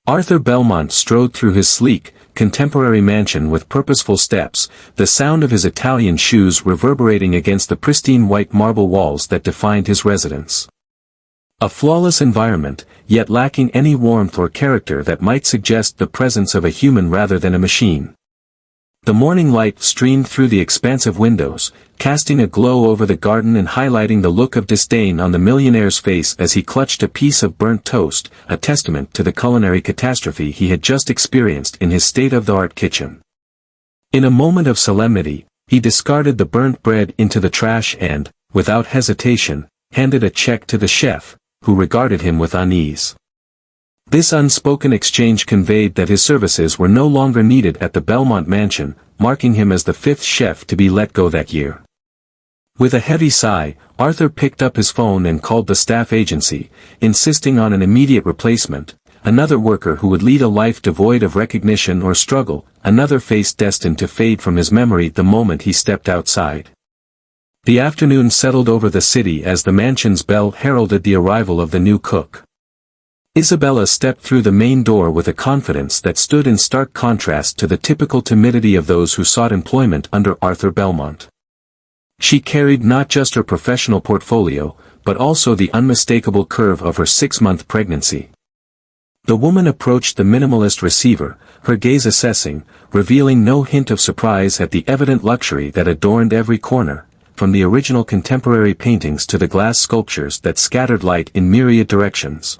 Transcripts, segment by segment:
Arthur Belmont strode through his sleek, contemporary mansion with purposeful steps, the sound of his Italian shoes reverberating against the pristine white marble walls that defined his residence. A flawless environment, yet lacking any warmth or character that might suggest the presence of a human rather than a machine. The morning light streamed through the expansive windows, casting a glow over the garden and highlighting the look of disdain on the millionaire's face as he clutched a piece of burnt toast, a testament to the culinary catastrophe he had just experienced in his state-of-the-art kitchen. In a moment of solemnity, he discarded the burnt bread into the trash and, without hesitation, handed a check to the chef, who regarded him with unease. This unspoken exchange conveyed that his services were no longer needed at the Belmont mansion, marking him as the fifth chef to be let go that year. With a heavy sigh, Arthur picked up his phone and called the staff agency, insisting on an immediate replacement, another worker who would lead a life devoid of recognition or struggle, another face destined to fade from his memory the moment he stepped outside. The afternoon settled over the city as the mansion's bell heralded the arrival of the new cook. Isabella stepped through the main door with a confidence that stood in stark contrast to the typical timidity of those who sought employment under Arthur Belmont. She carried not just her professional portfolio, but also the unmistakable curve of her 6-month pregnancy. The woman approached the minimalist receiver, her gaze assessing, revealing no hint of surprise at the evident luxury that adorned every corner, from the original contemporary paintings to the glass sculptures that scattered light in myriad directions.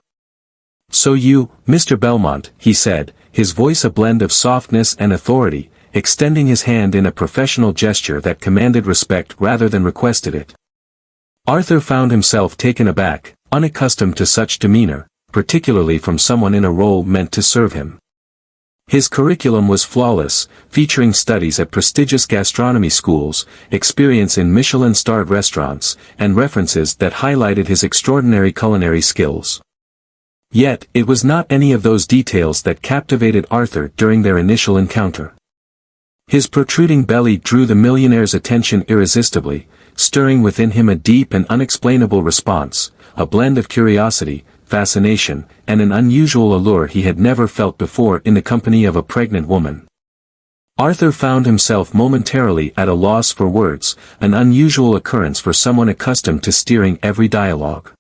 "So you, Mr. Belmont," he said, his voice a blend of softness and authority, extending his hand in a professional gesture that commanded respect rather than requested it. Arthur found himself taken aback, unaccustomed to such demeanor, particularly from someone in a role meant to serve him. His curriculum was flawless, featuring studies at prestigious gastronomy schools, experience in Michelin-starred restaurants, and references that highlighted his extraordinary culinary skills. Yet, it was not any of those details that captivated Arthur during their initial encounter. His protruding belly drew the millionaire's attention irresistibly, stirring within him a deep and unexplainable response, a blend of curiosity, fascination, and an unusual allure he had never felt before in the company of a pregnant woman. Arthur found himself momentarily at a loss for words, an unusual occurrence for someone accustomed to steering every dialogue.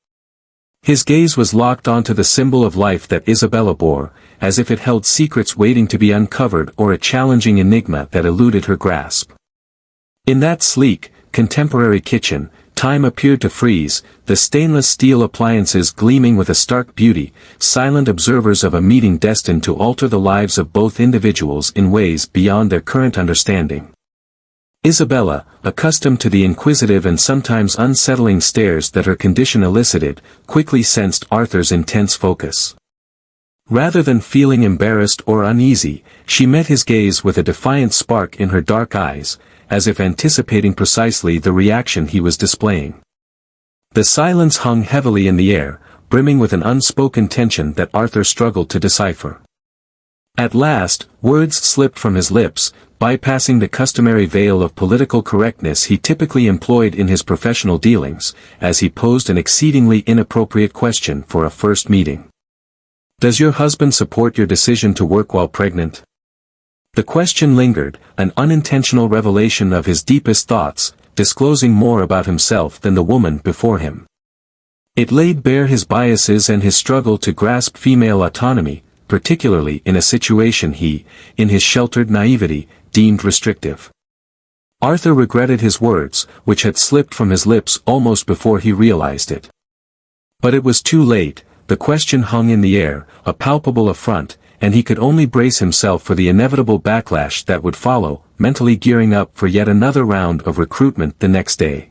His gaze was locked onto the symbol of life that Isabella bore, as if it held secrets waiting to be uncovered or a challenging enigma that eluded her grasp. In that sleek, contemporary kitchen, time appeared to freeze, the stainless steel appliances gleaming with a stark beauty, silent observers of a meeting destined to alter the lives of both individuals in ways beyond their current understanding. Isabella, accustomed to the inquisitive and sometimes unsettling stares that her condition elicited, quickly sensed Arthur's intense focus. Rather than feeling embarrassed or uneasy, she met his gaze with a defiant spark in her dark eyes, as if anticipating precisely the reaction he was displaying. The silence hung heavily in the air, brimming with an unspoken tension that Arthur struggled to decipher. At last, words slipped from his lips, bypassing the customary veil of political correctness he typically employed in his professional dealings, as he posed an exceedingly inappropriate question for a first meeting. "Does your husband support your decision to work while pregnant?" The question lingered, an unintentional revelation of his deepest thoughts, disclosing more about himself than the woman before him. It laid bare his biases and his struggle to grasp female autonomy, particularly in a situation he, in his sheltered naivety, deemed restrictive. Arthur regretted his words, which had slipped from his lips almost before he realized it. But it was too late, the question hung in the air, a palpable affront, and he could only brace himself for the inevitable backlash that would follow, mentally gearing up for yet another round of recruitment the next day.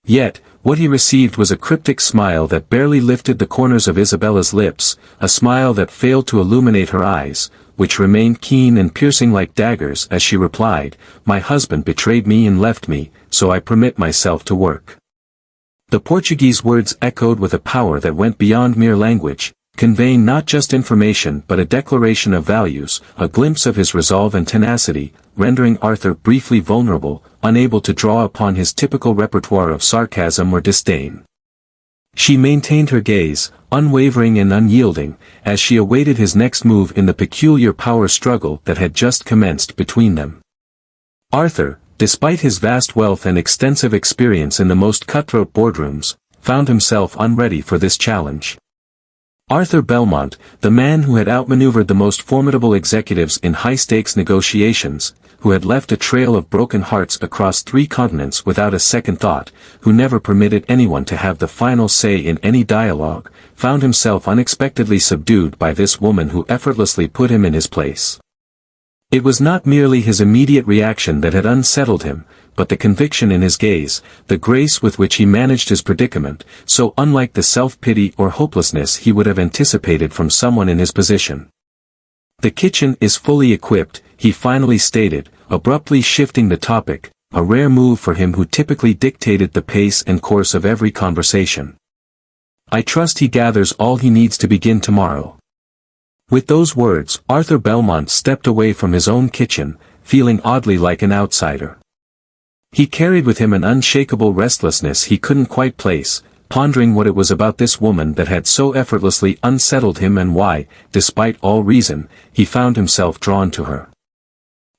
Yet, what he received was a cryptic smile that barely lifted the corners of Isabella's lips, a smile that failed to illuminate her eyes, which remained keen and piercing like daggers as she replied, "My husband betrayed me and left me, so I permit myself to work." The Portuguese words echoed with a power that went beyond mere language, conveying not just information but a declaration of values, a glimpse of his resolve and tenacity, rendering Arthur briefly vulnerable, unable to draw upon his typical repertoire of sarcasm or disdain. She maintained her gaze, unwavering and unyielding, as she awaited his next move in the peculiar power struggle that had just commenced between them. Arthur, despite his vast wealth and extensive experience in the most cutthroat boardrooms, found himself unready for this challenge. Arthur Belmont, the man who had outmaneuvered the most formidable executives in high-stakes negotiations, who had left a trail of broken hearts across 3 continents without a second thought, who never permitted anyone to have the final say in any dialogue, found himself unexpectedly subdued by this woman who effortlessly put him in his place. It was not merely his immediate reaction that had unsettled him, but the conviction in his gaze, the grace with which he managed his predicament, so unlike the self-pity or hopelessness he would have anticipated from someone in his position. "The kitchen is fully equipped," he finally stated, abruptly shifting the topic, a rare move for him who typically dictated the pace and course of every conversation. "I trust he gathers all he needs to begin tomorrow." With those words, Arthur Belmont stepped away from his own kitchen, feeling oddly like an outsider. He carried with him an unshakable restlessness he couldn't quite place, pondering what it was about this woman that had so effortlessly unsettled him and why, despite all reason, he found himself drawn to her.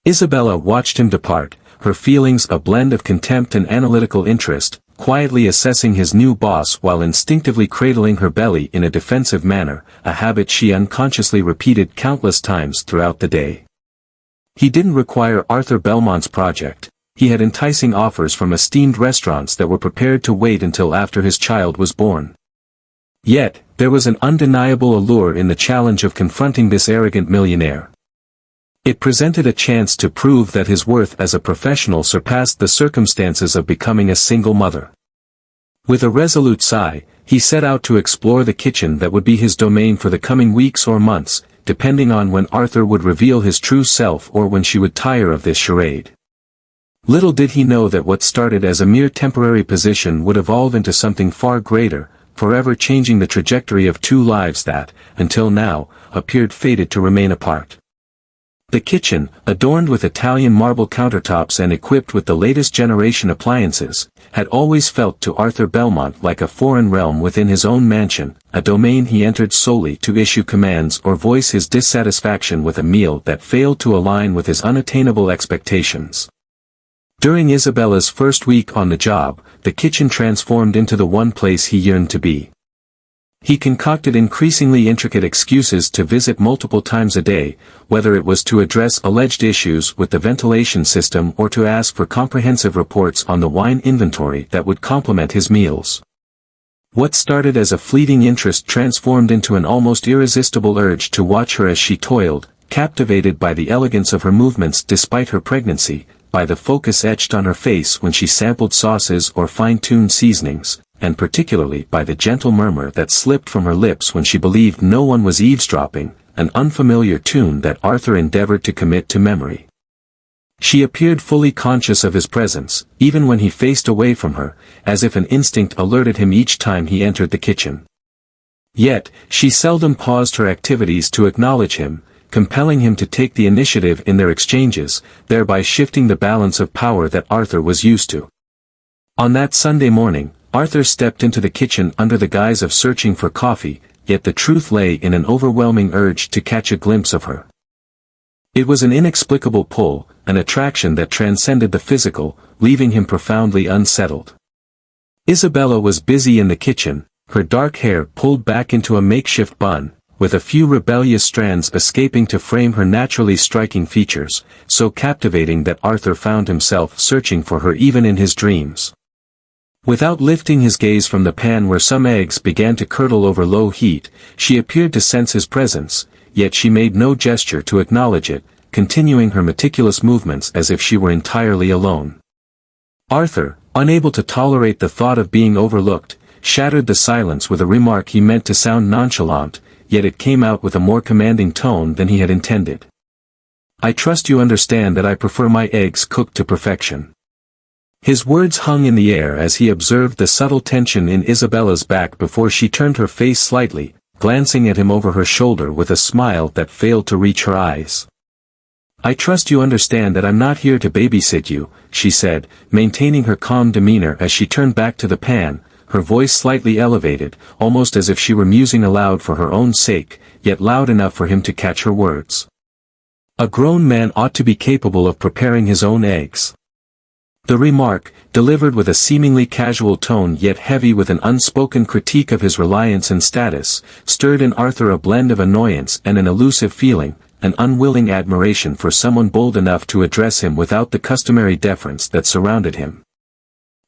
Isabella watched him depart, her feelings a blend of contempt and analytical interest, quietly assessing his new boss while instinctively cradling her belly in a defensive manner, a habit she unconsciously repeated countless times throughout the day. He didn't require Arthur Belmont's project. He had enticing offers from esteemed restaurants that were prepared to wait until after his child was born. Yet, there was an undeniable allure in the challenge of confronting this arrogant millionaire. It presented a chance to prove that his worth as a professional surpassed the circumstances of becoming a single mother. With a resolute sigh, he set out to explore the kitchen that would be his domain for the coming weeks or months, depending on when Arthur would reveal his true self or when she would tire of this charade. Little did he know that what started as a mere temporary position would evolve into something far greater, forever changing the trajectory of 2 lives that, until now, appeared fated to remain apart. The kitchen, adorned with Italian marble countertops and equipped with the latest generation appliances, had always felt to Arthur Belmont like a foreign realm within his own mansion, a domain he entered solely to issue commands or voice his dissatisfaction with a meal that failed to align with his unattainable expectations. During Isabella's first week on the job, the kitchen transformed into the one place he yearned to be. He concocted increasingly intricate excuses to visit multiple times a day, whether it was to address alleged issues with the ventilation system or to ask for comprehensive reports on the wine inventory that would complement his meals. What started as a fleeting interest transformed into an almost irresistible urge to watch her as she toiled, captivated by the elegance of her movements despite her pregnancy, by the focus etched on her face when she sampled sauces or fine-tuned seasonings, and particularly by the gentle murmur that slipped from her lips when she believed no one was eavesdropping, an unfamiliar tune that Arthur endeavored to commit to memory. She appeared fully conscious of his presence, even when he faced away from her, as if an instinct alerted him each time he entered the kitchen. Yet, she seldom paused her activities to acknowledge him, compelling him to take the initiative in their exchanges, thereby shifting the balance of power that Arthur was used to. On that Sunday morning, Arthur stepped into the kitchen under the guise of searching for coffee, yet the truth lay in an overwhelming urge to catch a glimpse of her. It was an inexplicable pull, an attraction that transcended the physical, leaving him profoundly unsettled. Isabella was busy in the kitchen, her dark hair pulled back into a makeshift bun, with a few rebellious strands escaping to frame her naturally striking features, so captivating that Arthur found himself searching for her even in his dreams. Without lifting his gaze from the pan where some eggs began to curdle over low heat, she appeared to sense his presence, yet she made no gesture to acknowledge it, continuing her meticulous movements as if she were entirely alone. Arthur, unable to tolerate the thought of being overlooked, shattered the silence with a remark he meant to sound nonchalant, yet it came out with a more commanding tone than he had intended. "I trust you understand that I prefer my eggs cooked to perfection." His words hung in the air as he observed the subtle tension in Isabella's back before she turned her face slightly, glancing at him over her shoulder with a smile that failed to reach her eyes. "I trust you understand that I'm not here to babysit you," she said, maintaining her calm demeanor as she turned back to the pan, her voice slightly elevated, almost as if she were musing aloud for her own sake, yet loud enough for him to catch her words. A grown man ought to be capable of preparing his own eggs. The remark, delivered with a seemingly casual tone yet heavy with an unspoken critique of his reliance and status, stirred in Arthur a blend of annoyance and an elusive feeling, an unwilling admiration for someone bold enough to address him without the customary deference that surrounded him.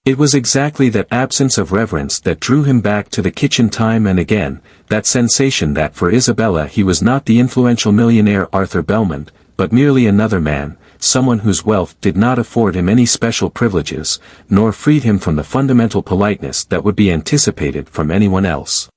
It was exactly that absence of reverence that drew him back to the kitchen time and again, that sensation that for Isabella he was not the influential millionaire Arthur Belmont, but merely another man, someone whose wealth did not afford him any special privileges, nor freed him from the fundamental politeness that would be anticipated from anyone else.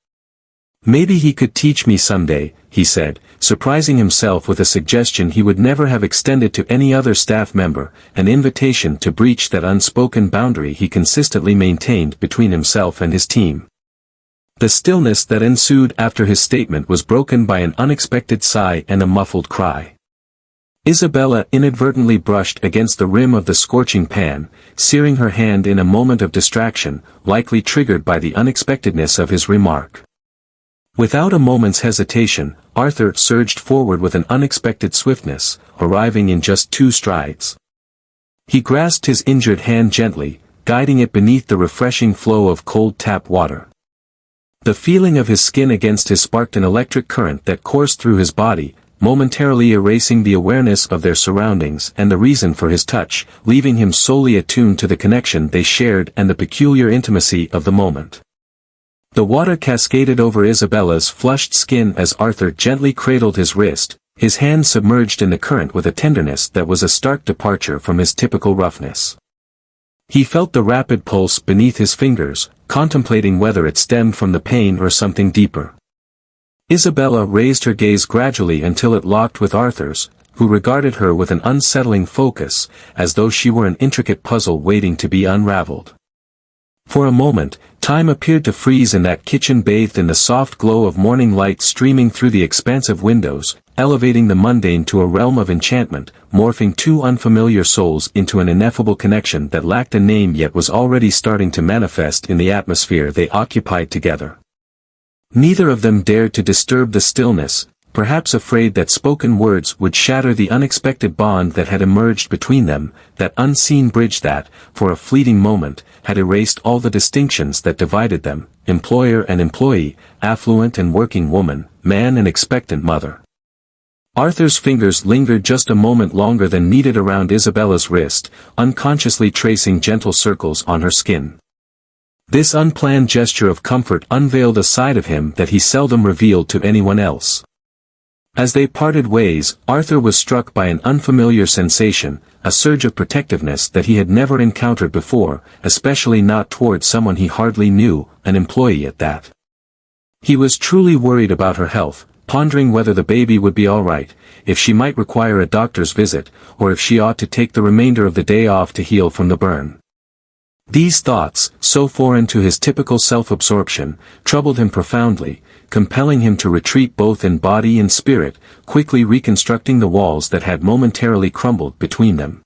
"Maybe he could teach me someday," he said, surprising himself with a suggestion he would never have extended to any other staff member, an invitation to breach that unspoken boundary he consistently maintained between himself and his team. The stillness that ensued after his statement was broken by an unexpected sigh and a muffled cry. Isabella inadvertently brushed against the rim of the scorching pan, searing her hand in a moment of distraction, likely triggered by the unexpectedness of his remark. Without a moment's hesitation, Arthur surged forward with an unexpected swiftness, arriving in just 2 strides. He grasped his injured hand gently, guiding it beneath the refreshing flow of cold tap water. The feeling of his skin against his sparked an electric current that coursed through his body, momentarily erasing the awareness of their surroundings and the reason for his touch, leaving him solely attuned to the connection they shared and the peculiar intimacy of the moment. The water cascaded over Isabella's flushed skin as Arthur gently cradled his wrist, his hand submerged in the current with a tenderness that was a stark departure from his typical roughness. He felt the rapid pulse beneath his fingers, contemplating whether it stemmed from the pain or something deeper. Isabella raised her gaze gradually until it locked with Arthur's, who regarded her with an unsettling focus, as though she were an intricate puzzle waiting to be unraveled. For a moment, time appeared to freeze in that kitchen bathed in the soft glow of morning light streaming through the expansive windows, elevating the mundane to a realm of enchantment, morphing 2 unfamiliar souls into an ineffable connection that lacked a name yet was already starting to manifest in the atmosphere they occupied together. Neither of them dared to disturb the stillness, perhaps afraid that spoken words would shatter the unexpected bond that had emerged between them, that unseen bridge that, for a fleeting moment, had erased all the distinctions that divided them, employer and employee, affluent and working woman, man and expectant mother. Arthur's fingers lingered just a moment longer than needed around Isabella's wrist, unconsciously tracing gentle circles on her skin. This unplanned gesture of comfort unveiled a side of him that he seldom revealed to anyone else. As they parted ways, Arthur was struck by an unfamiliar sensation, a surge of protectiveness that he had never encountered before, especially not towards someone he hardly knew, an employee at that. He was truly worried about her health, pondering whether the baby would be all right, if she might require a doctor's visit, or if she ought to take the remainder of the day off to heal from the burn. These thoughts, so foreign to his typical self-absorption, troubled him profoundly, compelling him to retreat both in body and spirit, quickly reconstructing the walls that had momentarily crumbled between them.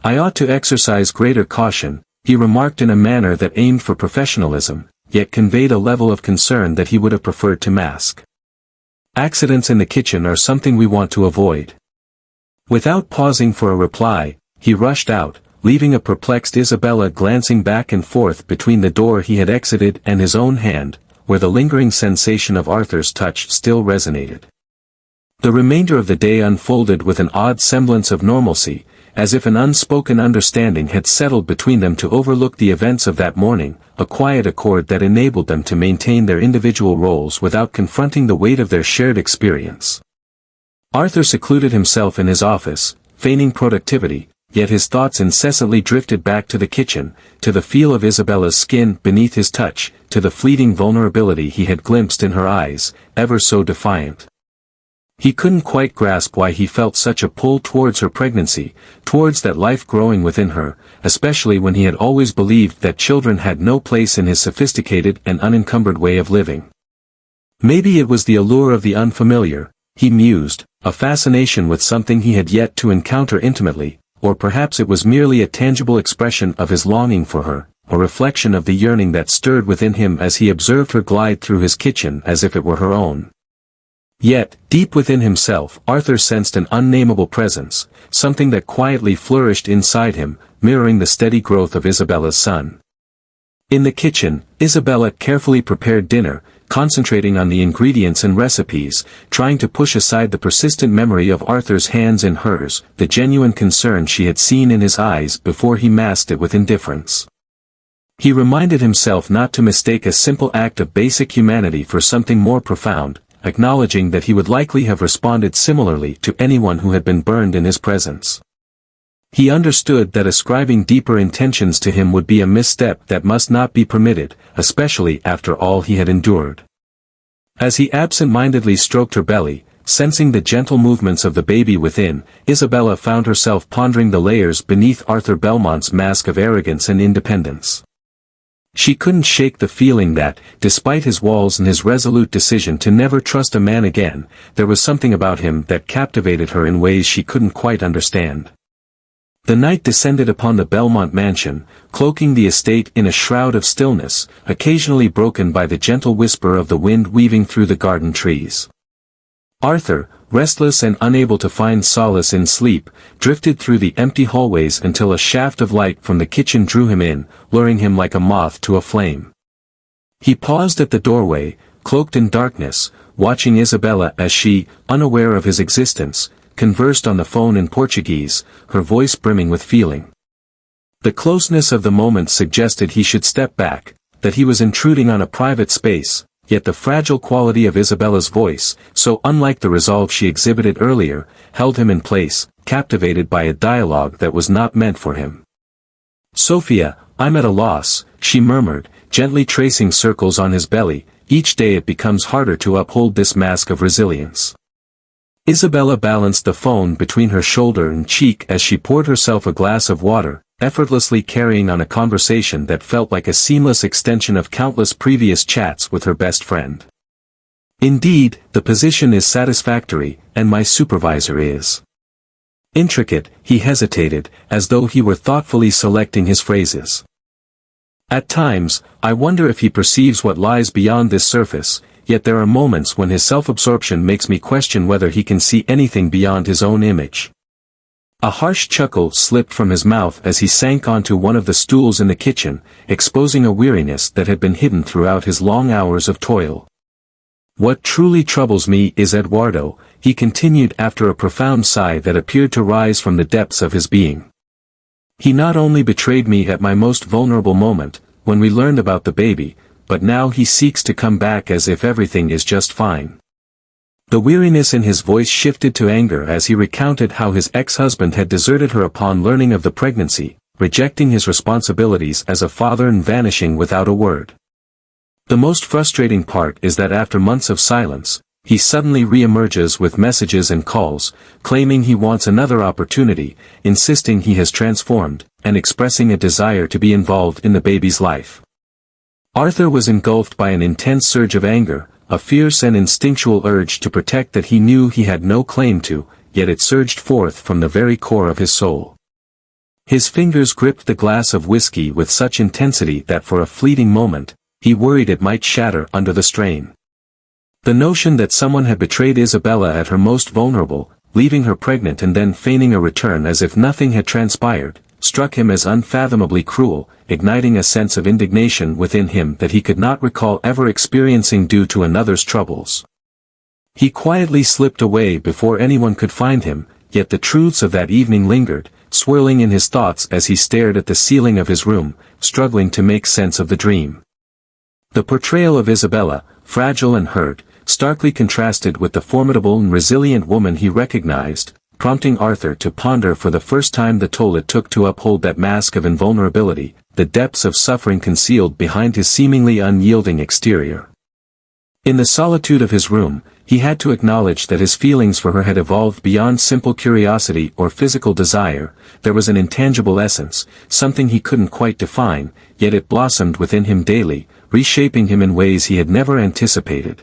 "I ought to exercise greater caution," he remarked in a manner that aimed for professionalism, yet conveyed a level of concern that he would have preferred to mask. "Accidents in the kitchen are something we want to avoid." Without pausing for a reply, he rushed out, leaving a perplexed Isabella glancing back and forth between the door he had exited and his own hand, where the lingering sensation of Arthur's touch still resonated. The remainder of the day unfolded with an odd semblance of normalcy, as if an unspoken understanding had settled between them to overlook the events of that morning, a quiet accord that enabled them to maintain their individual roles without confronting the weight of their shared experience. Arthur secluded himself in his office, feigning productivity, yet his thoughts incessantly drifted back to the kitchen, to the feel of Isabella's skin beneath his touch, to the fleeting vulnerability he had glimpsed in her eyes, ever so defiant. He couldn't quite grasp why he felt such a pull towards her pregnancy, towards that life growing within her, especially when he had always believed that children had no place in his sophisticated and unencumbered way of living. Maybe it was the allure of the unfamiliar, he mused, a fascination with something he had yet to encounter intimately, or perhaps it was merely a tangible expression of his longing for her, a reflection of the yearning that stirred within him as he observed her glide through his kitchen as if it were her own. Yet, deep within himself, Arthur sensed an unnamable presence, something that quietly flourished inside him, mirroring the steady growth of Isabella's son. In the kitchen, Isabella carefully prepared dinner, concentrating on the ingredients and recipes, trying to push aside the persistent memory of Arthur's hands in hers, the genuine concern she had seen in his eyes before he masked it with indifference. He reminded himself not to mistake a simple act of basic humanity for something more profound, acknowledging that he would likely have responded similarly to anyone who had been burned in his presence. He understood that ascribing deeper intentions to him would be a misstep that must not be permitted, especially after all he had endured. As he absent-mindedly stroked her belly, sensing the gentle movements of the baby within, Isabella found herself pondering the layers beneath Arthur Belmont's mask of arrogance and independence. She couldn't shake the feeling that, despite his walls and his resolute decision to never trust a man again, there was something about him that captivated her in ways she couldn't quite understand. The night descended upon the Belmont mansion, cloaking the estate in a shroud of stillness, occasionally broken by the gentle whisper of the wind weaving through the garden trees. Arthur, restless and unable to find solace in sleep, drifted through the empty hallways until a shaft of light from the kitchen drew him in, luring him like a moth to a flame. He paused at the doorway, cloaked in darkness, watching Isabella as she, unaware of his existence, conversed on the phone in Portuguese, her voice brimming with feeling. The closeness of the moment suggested he should step back, that he was intruding on a private space, yet the fragile quality of Isabella's voice, so unlike the resolve she exhibited earlier, held him in place, captivated by a dialogue that was not meant for him. "Sophia, I'm at a loss," she murmured, gently tracing circles on his belly. "Each day it becomes harder to uphold this mask of resilience." Isabella balanced the phone between her shoulder and cheek as she poured herself a glass of water, effortlessly carrying on a conversation that felt like a seamless extension of countless previous chats with her best friend. "Indeed, the position is satisfactory, and my supervisor is intricate," he hesitated, as though he were thoughtfully selecting his phrases. "At times, I wonder if he perceives what lies beyond this surface, yet there are moments when his self-absorption makes me question whether he can see anything beyond his own image." A harsh chuckle slipped from his mouth as he sank onto one of the stools in the kitchen, exposing a weariness that had been hidden throughout his long hours of toil. "What truly troubles me is Eduardo," he continued after a profound sigh that appeared to rise from the depths of his being. "He not only betrayed me at my most vulnerable moment, when we learned about the baby, but now he seeks to come back as if everything is just fine." The weariness in his voice shifted to anger as he recounted how his ex-husband had deserted her upon learning of the pregnancy, rejecting his responsibilities as a father and vanishing without a word. "The most frustrating part is that after months of silence, he suddenly re-emerges with messages and calls, claiming he wants another opportunity, insisting he has transformed, and expressing a desire to be involved in the baby's life." Arthur was engulfed by an intense surge of anger, a fierce and instinctual urge to protect that he knew he had no claim to, yet it surged forth from the very core of his soul. His fingers gripped the glass of whiskey with such intensity that for a fleeting moment, he worried it might shatter under the strain. The notion that someone had betrayed Isabella at her most vulnerable, leaving her pregnant and then feigning a return as if nothing had transpired, struck him as unfathomably cruel, igniting a sense of indignation within him that he could not recall ever experiencing due to another's troubles. He quietly slipped away before anyone could find him, yet the truths of that evening lingered, swirling in his thoughts as he stared at the ceiling of his room, struggling to make sense of the dream. The portrayal of Isabella, fragile and hurt, starkly contrasted with the formidable and resilient woman he recognized, prompting Arthur to ponder for the first time the toll it took to uphold that mask of invulnerability, the depths of suffering concealed behind his seemingly unyielding exterior. In the solitude of his room, he had to acknowledge that his feelings for her had evolved beyond simple curiosity or physical desire. There was an intangible essence, something he couldn't quite define, yet it blossomed within him daily, reshaping him in ways he had never anticipated.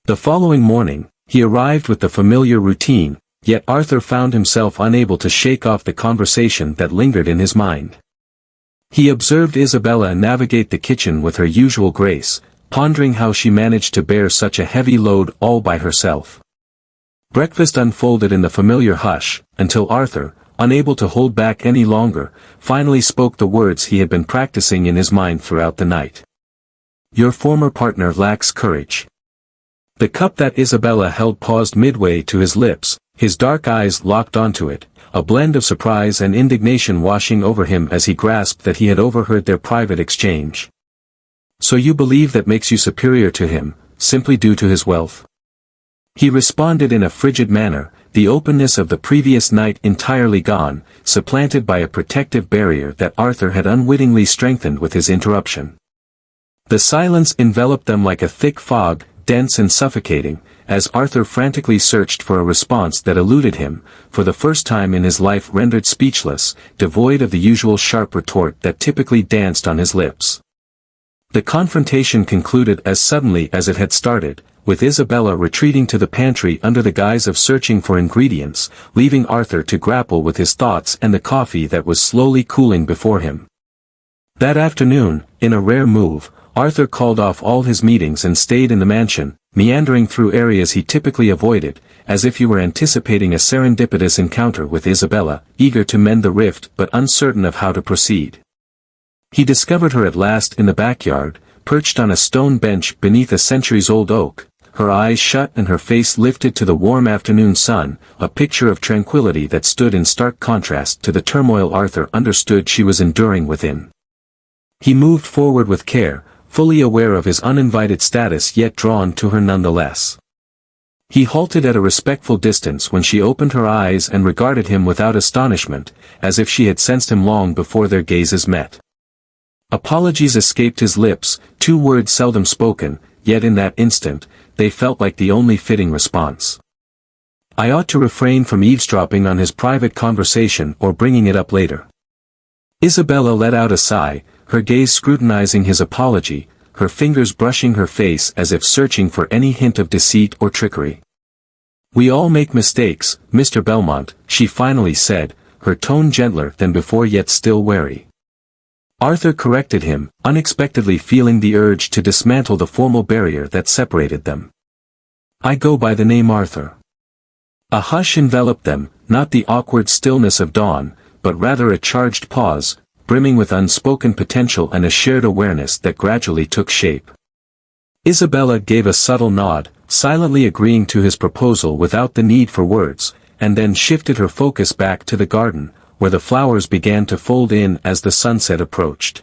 The following morning, he arrived with the familiar routine, yet Arthur found himself unable to shake off the conversation that lingered in his mind. He observed Isabella navigate the kitchen with her usual grace, pondering how she managed to bear such a heavy load all by herself. Breakfast unfolded in the familiar hush, until Arthur, unable to hold back any longer, finally spoke the words he had been practicing in his mind throughout the night. "Your former partner lacks courage." The cup that Isabella held paused midway to his lips, his dark eyes locked onto it, a blend of surprise and indignation washing over him as he grasped that he had overheard their private exchange. "So you believe that makes you superior to him, simply due to his wealth?" He responded in a frigid manner, the openness of the previous night entirely gone, supplanted by a protective barrier that Arthur had unwittingly strengthened with his interruption. The silence enveloped them like a thick fog, dense and suffocating, as Arthur frantically searched for a response that eluded him, for the first time in his life rendered speechless, devoid of the usual sharp retort that typically danced on his lips. The confrontation concluded as suddenly as it had started, with Isabella retreating to the pantry under the guise of searching for ingredients, leaving Arthur to grapple with his thoughts and the coffee that was slowly cooling before him. That afternoon, in a rare move, Arthur called off all his meetings and stayed in the mansion, meandering through areas he typically avoided, as if he were anticipating a serendipitous encounter with Isabella, eager to mend the rift but uncertain of how to proceed. He discovered her at last in the backyard, perched on a stone bench beneath a centuries-old oak, her eyes shut and her face lifted to the warm afternoon sun, a picture of tranquility that stood in stark contrast to the turmoil Arthur understood she was enduring within. He moved forward with care, fully aware of his uninvited status yet drawn to her nonetheless. He halted at a respectful distance when she opened her eyes and regarded him without astonishment, as if she had sensed him long before their gazes met. Apologies escaped his lips, 2 words seldom spoken, yet in that instant, they felt like the only fitting response. "I ought to refrain from eavesdropping on his private conversation or bringing it up later." Isabella let out a sigh, her gaze scrutinizing his apology, her fingers brushing her face as if searching for any hint of deceit or trickery. "We all make mistakes, Mr. Belmont," she finally said, her tone gentler than before yet still wary. Arthur corrected him, unexpectedly feeling the urge to dismantle the formal barrier that separated them. "I go by the name Arthur." A hush enveloped them, not the awkward stillness of dawn, but rather a charged pause, brimming with unspoken potential and a shared awareness that gradually took shape. Isabella gave a subtle nod, silently agreeing to his proposal without the need for words, and then shifted her focus back to the garden, where the flowers began to fold in as the sunset approached.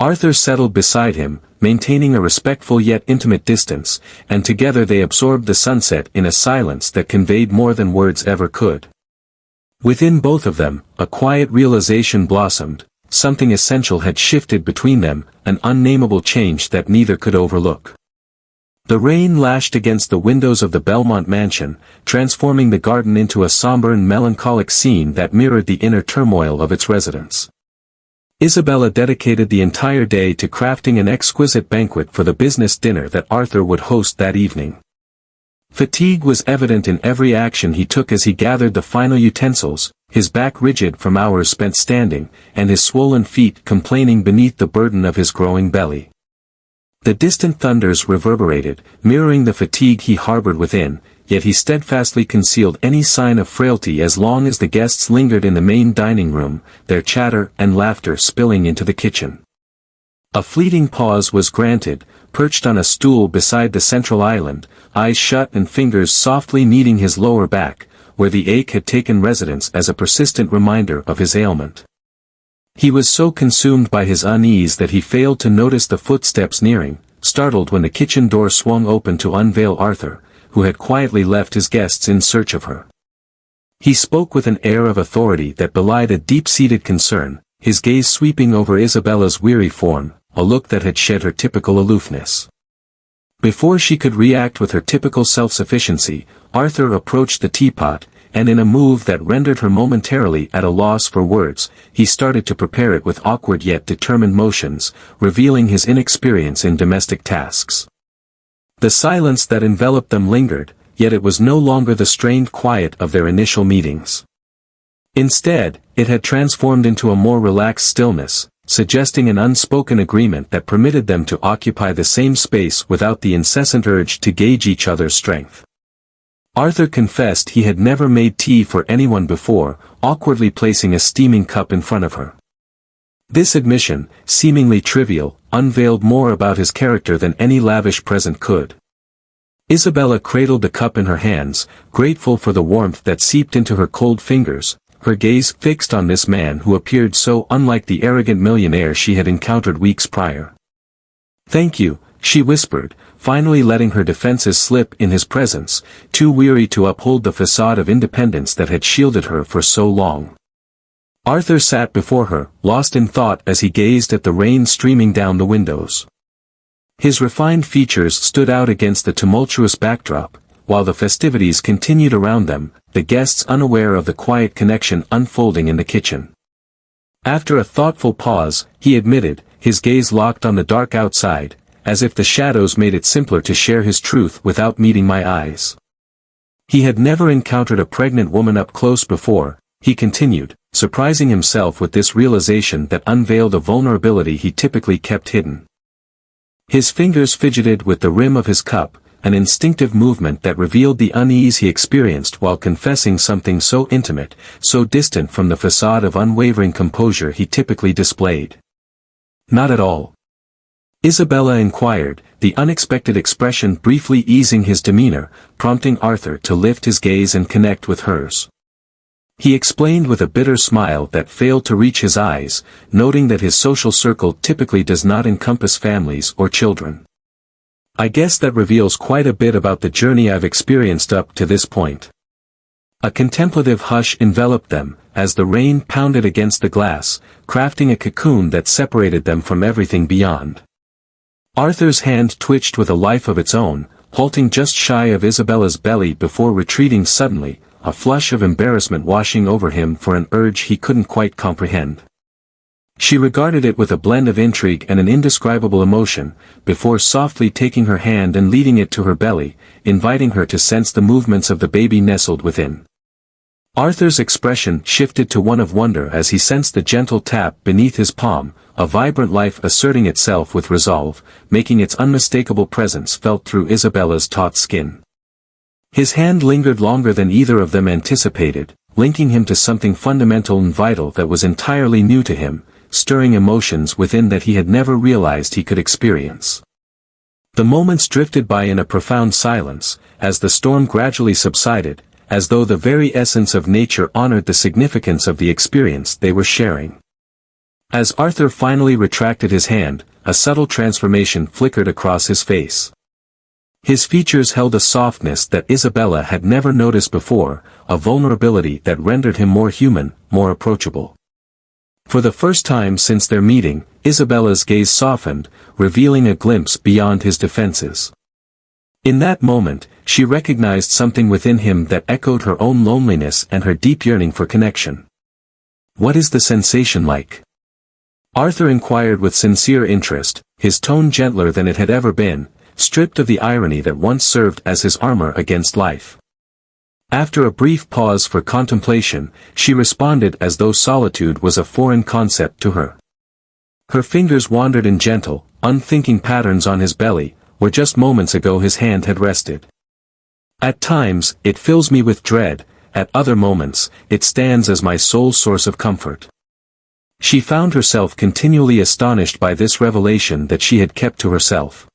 Arthur settled beside him, maintaining a respectful yet intimate distance, and together they absorbed the sunset in a silence that conveyed more than words ever could. Within both of them, a quiet realization blossomed, something essential had shifted between them, an unnameable change that neither could overlook. The rain lashed against the windows of the Belmont mansion, transforming the garden into a somber and melancholic scene that mirrored the inner turmoil of its residents. Isabella dedicated the entire day to crafting an exquisite banquet for the business dinner that Arthur would host that evening. Fatigue was evident in every action he took as he gathered the final utensils, his back rigid from hours spent standing, and his swollen feet complaining beneath the burden of his growing belly. The distant thunders reverberated, mirroring the fatigue he harbored within, yet he steadfastly concealed any sign of frailty as long as the guests lingered in the main dining room, their chatter and laughter spilling into the kitchen. A fleeting pause was granted, perched on a stool beside the central island, eyes shut and fingers softly kneading his lower back, where the ache had taken residence as a persistent reminder of his ailment. He was so consumed by his unease that he failed to notice the footsteps nearing, startled when the kitchen door swung open to unveil Arthur, who had quietly left his guests in search of her. He spoke with an air of authority that belied a deep-seated concern, his gaze sweeping over Isabella's weary form, a look that had shed her typical aloofness. Before she could react with her typical self-sufficiency, Arthur approached the teapot, and in a move that rendered her momentarily at a loss for words, he started to prepare it with awkward yet determined motions, revealing his inexperience in domestic tasks. The silence that enveloped them lingered, yet it was no longer the strained quiet of their initial meetings. Instead, it had transformed into a more relaxed stillness, suggesting an unspoken agreement that permitted them to occupy the same space without the incessant urge to gauge each other's strength. Arthur confessed he had never made tea for anyone before, awkwardly placing a steaming cup in front of her. This admission, seemingly trivial, unveiled more about his character than any lavish present could. Isabella cradled the cup in her hands, grateful for the warmth that seeped into her cold fingers, her gaze fixed on this man who appeared so unlike the arrogant millionaire she had encountered weeks prior. "Thank you," she whispered, finally letting her defenses slip in his presence, too weary to uphold the facade of independence that had shielded her for so long. Arthur sat before her, lost in thought as he gazed at the rain streaming down the windows. His refined features stood out against the tumultuous backdrop, while the festivities continued around them, the guests unaware of the quiet connection unfolding in the kitchen. After a thoughtful pause, he admitted, his gaze locked on the dark outside, as if the shadows made it simpler to share his truth without meeting my eyes. He had never encountered a pregnant woman up close before, he continued, surprising himself with this realization that unveiled a vulnerability he typically kept hidden. His fingers fidgeted with the rim of his cup, an instinctive movement that revealed the unease he experienced while confessing something so intimate, so distant from the facade of unwavering composure he typically displayed. "Not at all?" Isabella inquired, the unexpected expression briefly easing his demeanor, prompting Arthur to lift his gaze and connect with hers. He explained with a bitter smile that failed to reach his eyes, noting that his social circle typically does not encompass families or children. "I guess that reveals quite a bit about the journey I've experienced up to this point." A contemplative hush enveloped them, as the rain pounded against the glass, crafting a cocoon that separated them from everything beyond. Arthur's hand twitched with a life of its own, halting just shy of Isabella's belly before retreating suddenly, a flush of embarrassment washing over him for an urge he couldn't quite comprehend. She regarded it with a blend of intrigue and an indescribable emotion, before softly taking her hand and leading it to her belly, inviting her to sense the movements of the baby nestled within. Arthur's expression shifted to one of wonder as he sensed the gentle tap beneath his palm, a vibrant life asserting itself with resolve, making its unmistakable presence felt through Isabella's taut skin. His hand lingered longer than either of them anticipated, linking him to something fundamental and vital that was entirely new to him, stirring emotions within that he had never realized he could experience. The moments drifted by in a profound silence, as the storm gradually subsided, as though the very essence of nature honored the significance of the experience they were sharing. As Arthur finally retracted his hand, a subtle transformation flickered across his face. His features held a softness that Isabella had never noticed before, a vulnerability that rendered him more human, more approachable. For the first time since their meeting, Isabella's gaze softened, revealing a glimpse beyond his defenses. In that moment, she recognized something within him that echoed her own loneliness and her deep yearning for connection. "What is the sensation like?" Arthur inquired with sincere interest, his tone gentler than it had ever been, stripped of the irony that once served as his armor against life. After a brief pause for contemplation, she responded as though solitude was a foreign concept to her. Her fingers wandered in gentle, unthinking patterns on his belly, where just moments ago his hand had rested. "At times, it fills me with dread, at other moments, it stands as my sole source of comfort." She found herself continually astonished by this revelation that she had kept to herself.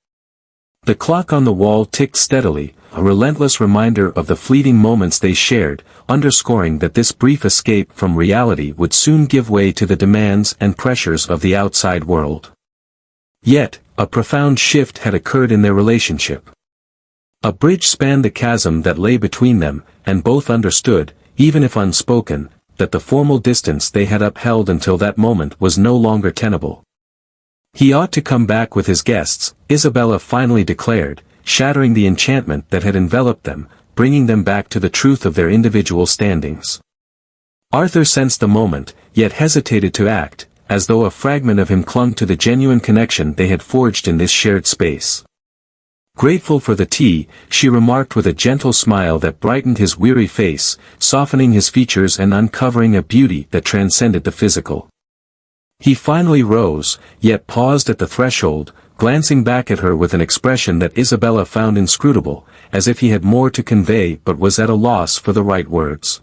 The clock on the wall ticked steadily, a relentless reminder of the fleeting moments they shared, underscoring that this brief escape from reality would soon give way to the demands and pressures of the outside world. Yet, a profound shift had occurred in their relationship. A bridge spanned the chasm that lay between them, and both understood, even if unspoken, that the formal distance they had upheld until that moment was no longer tenable. "He ought to come back with his guests," Isabella finally declared, shattering the enchantment that had enveloped them, bringing them back to the truth of their individual standings. Arthur sensed the moment, yet hesitated to act, as though a fragment of him clung to the genuine connection they had forged in this shared space. Grateful for the tea, she remarked with a gentle smile that brightened his weary face, softening his features and uncovering a beauty that transcended the physical. He finally rose, yet paused at the threshold, glancing back at her with an expression that Isabella found inscrutable, as if he had more to convey but was at a loss for the right words.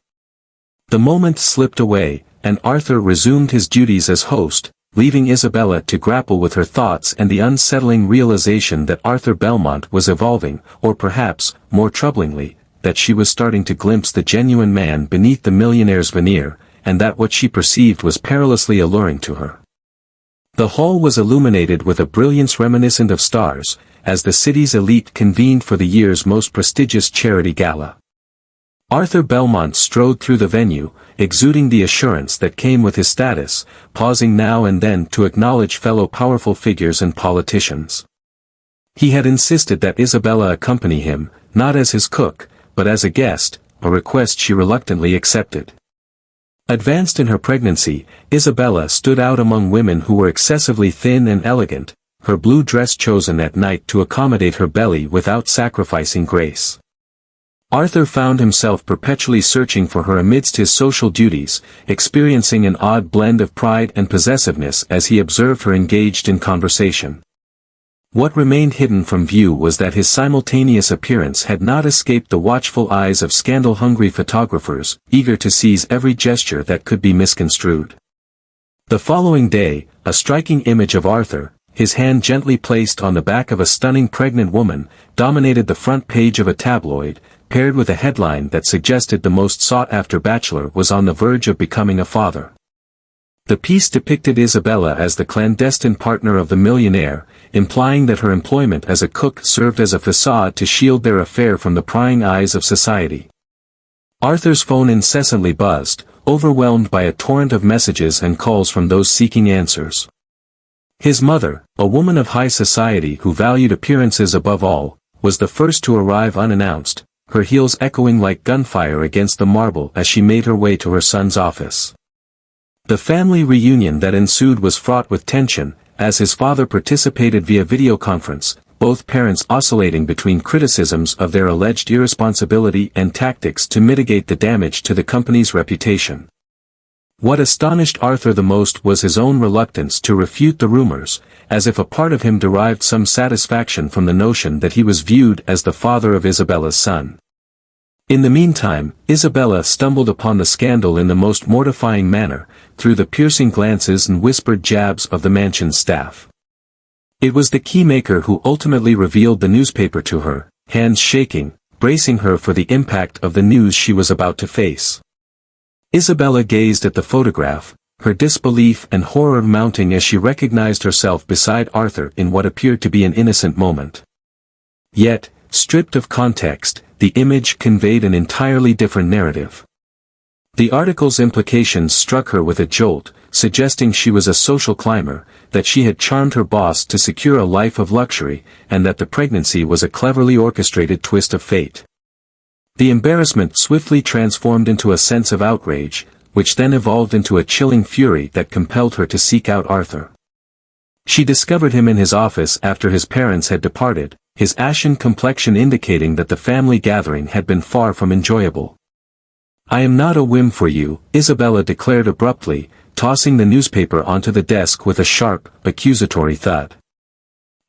The moment slipped away, and Arthur resumed his duties as host, leaving Isabella to grapple with her thoughts and the unsettling realization that Arthur Belmont was evolving, or perhaps, more troublingly, that she was starting to glimpse the genuine man beneath the millionaire's veneer, and that what she perceived was perilously alluring to her. The hall was illuminated with a brilliance reminiscent of stars, as the city's elite convened for the year's most prestigious charity gala. Arthur Belmont strode through the venue, exuding the assurance that came with his status, pausing now and then to acknowledge fellow powerful figures and politicians. He had insisted that Isabella accompany him, not as his cook, but as a guest, a request she reluctantly accepted. Advanced in her pregnancy, Isabella stood out among women who were excessively thin and elegant, her blue dress chosen at night to accommodate her belly without sacrificing grace. Arthur found himself perpetually searching for her amidst his social duties, experiencing an odd blend of pride and possessiveness as he observed her engaged in conversation. What remained hidden from view was that his simultaneous appearance had not escaped the watchful eyes of scandal-hungry photographers, eager to seize every gesture that could be misconstrued. The following day, a striking image of Arthur, his hand gently placed on the back of a stunning pregnant woman, dominated the front page of a tabloid, paired with a headline that suggested the most sought-after bachelor was on the verge of becoming a father. The piece depicted Isabella as the clandestine partner of the millionaire, implying that her employment as a cook served as a facade to shield their affair from the prying eyes of society. Arthur's phone incessantly buzzed, overwhelmed by a torrent of messages and calls from those seeking answers. His mother, a woman of high society who valued appearances above all, was the first to arrive unannounced, her heels echoing like gunfire against the marble as she made her way to her son's office. The family reunion that ensued was fraught with tension, as his father participated via video conference, both parents oscillating between criticisms of their alleged irresponsibility and tactics to mitigate the damage to the company's reputation. What astonished Arthur the most was his own reluctance to refute the rumors, as if a part of him derived some satisfaction from the notion that he was viewed as the father of Isabella's son. In the meantime, Isabella stumbled upon the scandal in the most mortifying manner, through the piercing glances and whispered jabs of the mansion's staff. It was the keymaker who ultimately revealed the newspaper to her, hands shaking, bracing her for the impact of the news she was about to face. Isabella gazed at the photograph, her disbelief and horror mounting as she recognized herself beside Arthur in what appeared to be an innocent moment. Yet, stripped of context, the image conveyed an entirely different narrative. The article's implications struck her with a jolt, suggesting she was a social climber, that she had charmed her boss to secure a life of luxury, and that the pregnancy was a cleverly orchestrated twist of fate. The embarrassment swiftly transformed into a sense of outrage, which then evolved into a chilling fury that compelled her to seek out Arthur. She discovered him in his office after his parents had departed, his ashen complexion indicating that the family gathering had been far from enjoyable. "I am not a whim for you," Isabella declared abruptly, tossing the newspaper onto the desk with a sharp, accusatory thud.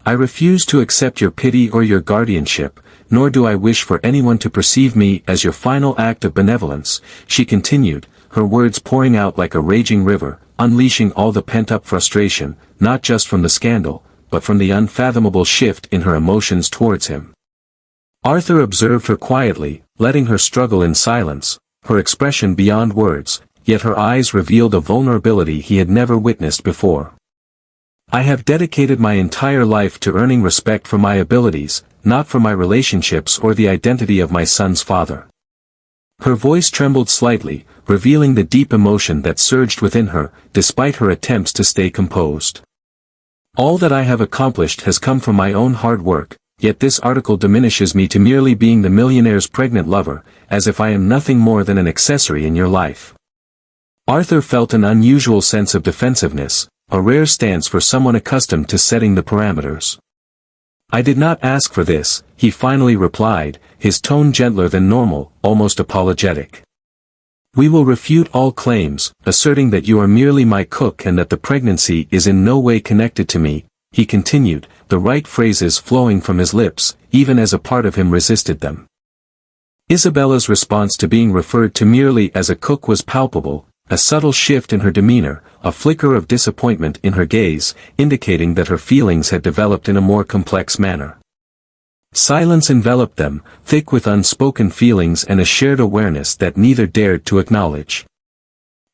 "I refuse to accept your pity or your guardianship, nor do I wish for anyone to perceive me as your final act of benevolence," she continued, her words pouring out like a raging river, unleashing all the pent-up frustration, not just from the scandal, but from the unfathomable shift in her emotions towards him. Arthur observed her quietly, letting her struggle in silence, her expression beyond words, yet her eyes revealed a vulnerability he had never witnessed before. "I have dedicated my entire life to earning respect for my abilities, not for my relationships or the identity of my son's father." Her voice trembled slightly, revealing the deep emotion that surged within her, despite her attempts to stay composed. "All that I have accomplished has come from my own hard work, yet this article diminishes me to merely being the millionaire's pregnant lover, as if I am nothing more than an accessory in your life." Arthur felt an unusual sense of defensiveness, a rare stance for someone accustomed to setting the parameters. "I did not ask for this," he finally replied, his tone gentler than normal, almost apologetic. We will refute all claims, asserting that you are merely my cook and that the pregnancy is in no way connected to me," he continued, the right phrases flowing from his lips, even as a part of him resisted them. Isabella's response to being referred to merely as a cook was palpable, a subtle shift in her demeanor, a flicker of disappointment in her gaze, indicating that her feelings had developed in a more complex manner. Silence enveloped them, thick with unspoken feelings and a shared awareness that neither dared to acknowledge.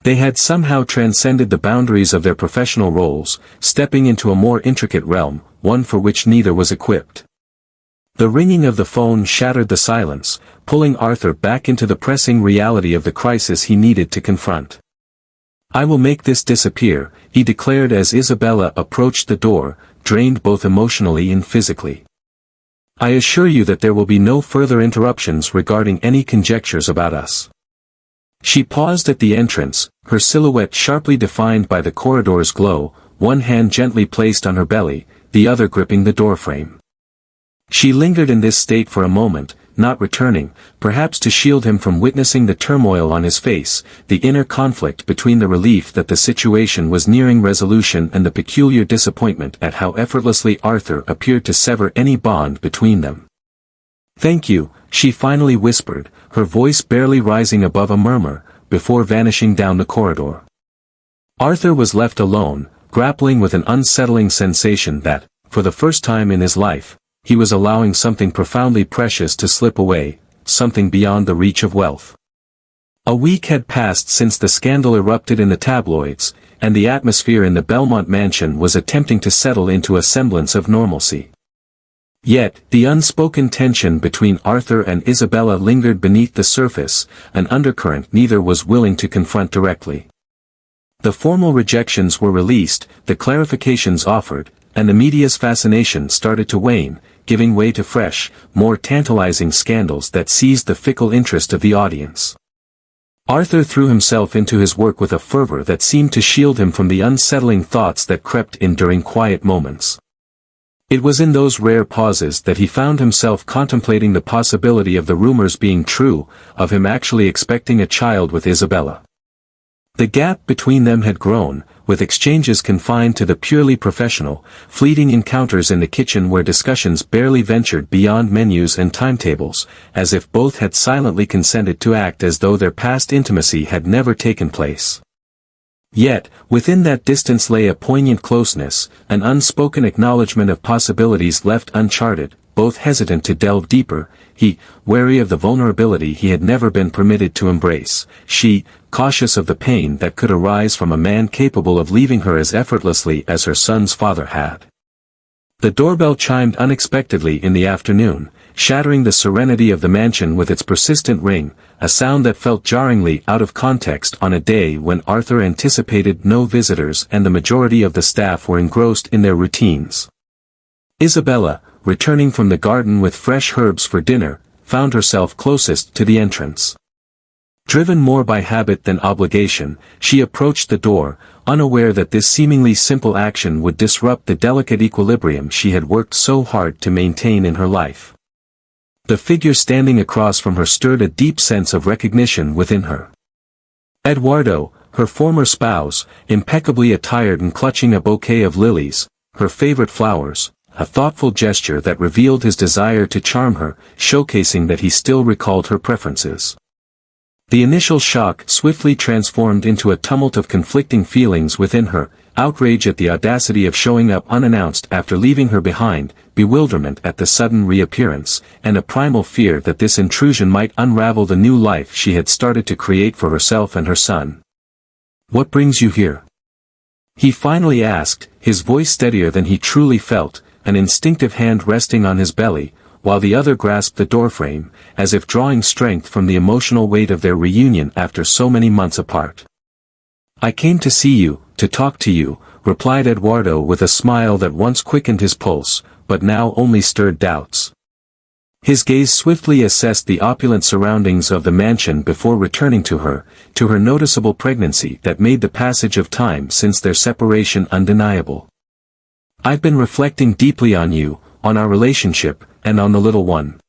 They had somehow transcended the boundaries of their professional roles, stepping into a more intricate realm, one for which neither was equipped. The ringing of the phone shattered the silence, pulling Arthur back into the pressing reality of the crisis he needed to confront. "I will make this disappear," he declared as Isabella approached the door, drained both emotionally and physically. "I assure you that there will be no further interruptions regarding any conjectures about us." She paused at the entrance, her silhouette sharply defined by the corridor's glow, one hand gently placed on her belly, the other gripping the doorframe. She lingered in this state for a moment, not returning, perhaps to shield him from witnessing the turmoil on his face, the inner conflict between the relief that the situation was nearing resolution and the peculiar disappointment at how effortlessly Arthur appeared to sever any bond between them. "Thank you," she finally whispered, her voice barely rising above a murmur, before vanishing down the corridor. Arthur was left alone, grappling with an unsettling sensation that, for the first time in his life, he was allowing something profoundly precious to slip away, something beyond the reach of wealth. A week had passed since the scandal erupted in the tabloids, and the atmosphere in the Belmont mansion was attempting to settle into a semblance of normalcy. Yet, the unspoken tension between Arthur and Isabella lingered beneath the surface, an undercurrent neither was willing to confront directly. The formal rejections were released, the clarifications offered, and the media's fascination started to wane, giving way to fresh, more tantalizing scandals that seized the fickle interest of the audience. Arthur threw himself into his work with a fervor that seemed to shield him from the unsettling thoughts that crept in during quiet moments. It was in those rare pauses that he found himself contemplating the possibility of the rumors being true, of him actually expecting a child with Isabella. The gap between them had grown, with exchanges confined to the purely professional, fleeting encounters in the kitchen where discussions barely ventured beyond menus and timetables, as if both had silently consented to act as though their past intimacy had never taken place. Yet, within that distance lay a poignant closeness, an unspoken acknowledgement of possibilities left uncharted, both hesitant to delve deeper, he, wary of the vulnerability he had never been permitted to embrace, she, cautious of the pain that could arise from a man capable of leaving her as effortlessly as her son's father had. The doorbell chimed unexpectedly in the afternoon, shattering the serenity of the mansion with its persistent ring, a sound that felt jarringly out of context on a day when Arthur anticipated no visitors and the majority of the staff were engrossed in their routines. Isabella, returning from the garden with fresh herbs for dinner, found herself closest to the entrance. Driven more by habit than obligation, she approached the door, unaware that this seemingly simple action would disrupt the delicate equilibrium she had worked so hard to maintain in her life. The figure standing across from her stirred a deep sense of recognition within her. Eduardo, her former spouse, impeccably attired and clutching a bouquet of lilies, her favorite flowers, a thoughtful gesture that revealed his desire to charm her, showcasing that he still recalled her preferences. The initial shock swiftly transformed into a tumult of conflicting feelings within her, outrage at the audacity of showing up unannounced after leaving her behind, bewilderment at the sudden reappearance, and a primal fear that this intrusion might unravel the new life she had started to create for herself and her son. "What brings you here?" he finally asked, his voice steadier than he truly felt, an instinctive hand resting on his belly, while the other grasped the doorframe, as if drawing strength from the emotional weight of their reunion after so many months apart. "I came to see you, to talk to you," replied Eduardo with a smile that once quickened his pulse, but now only stirred doubts. His gaze swiftly assessed the opulent surroundings of the mansion before returning to her noticeable pregnancy that made the passage of time since their separation undeniable. "I've been reflecting deeply on you, on our relationship, and on the little one.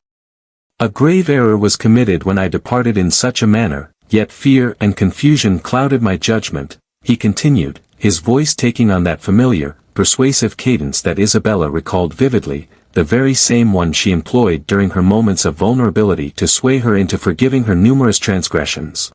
A grave error was committed when I departed in such a manner," yet fear and confusion clouded my judgment, he continued, his voice taking on that familiar, persuasive cadence that Isabella recalled vividly, the very same one she employed during her moments of vulnerability to sway her into forgiving her numerous transgressions.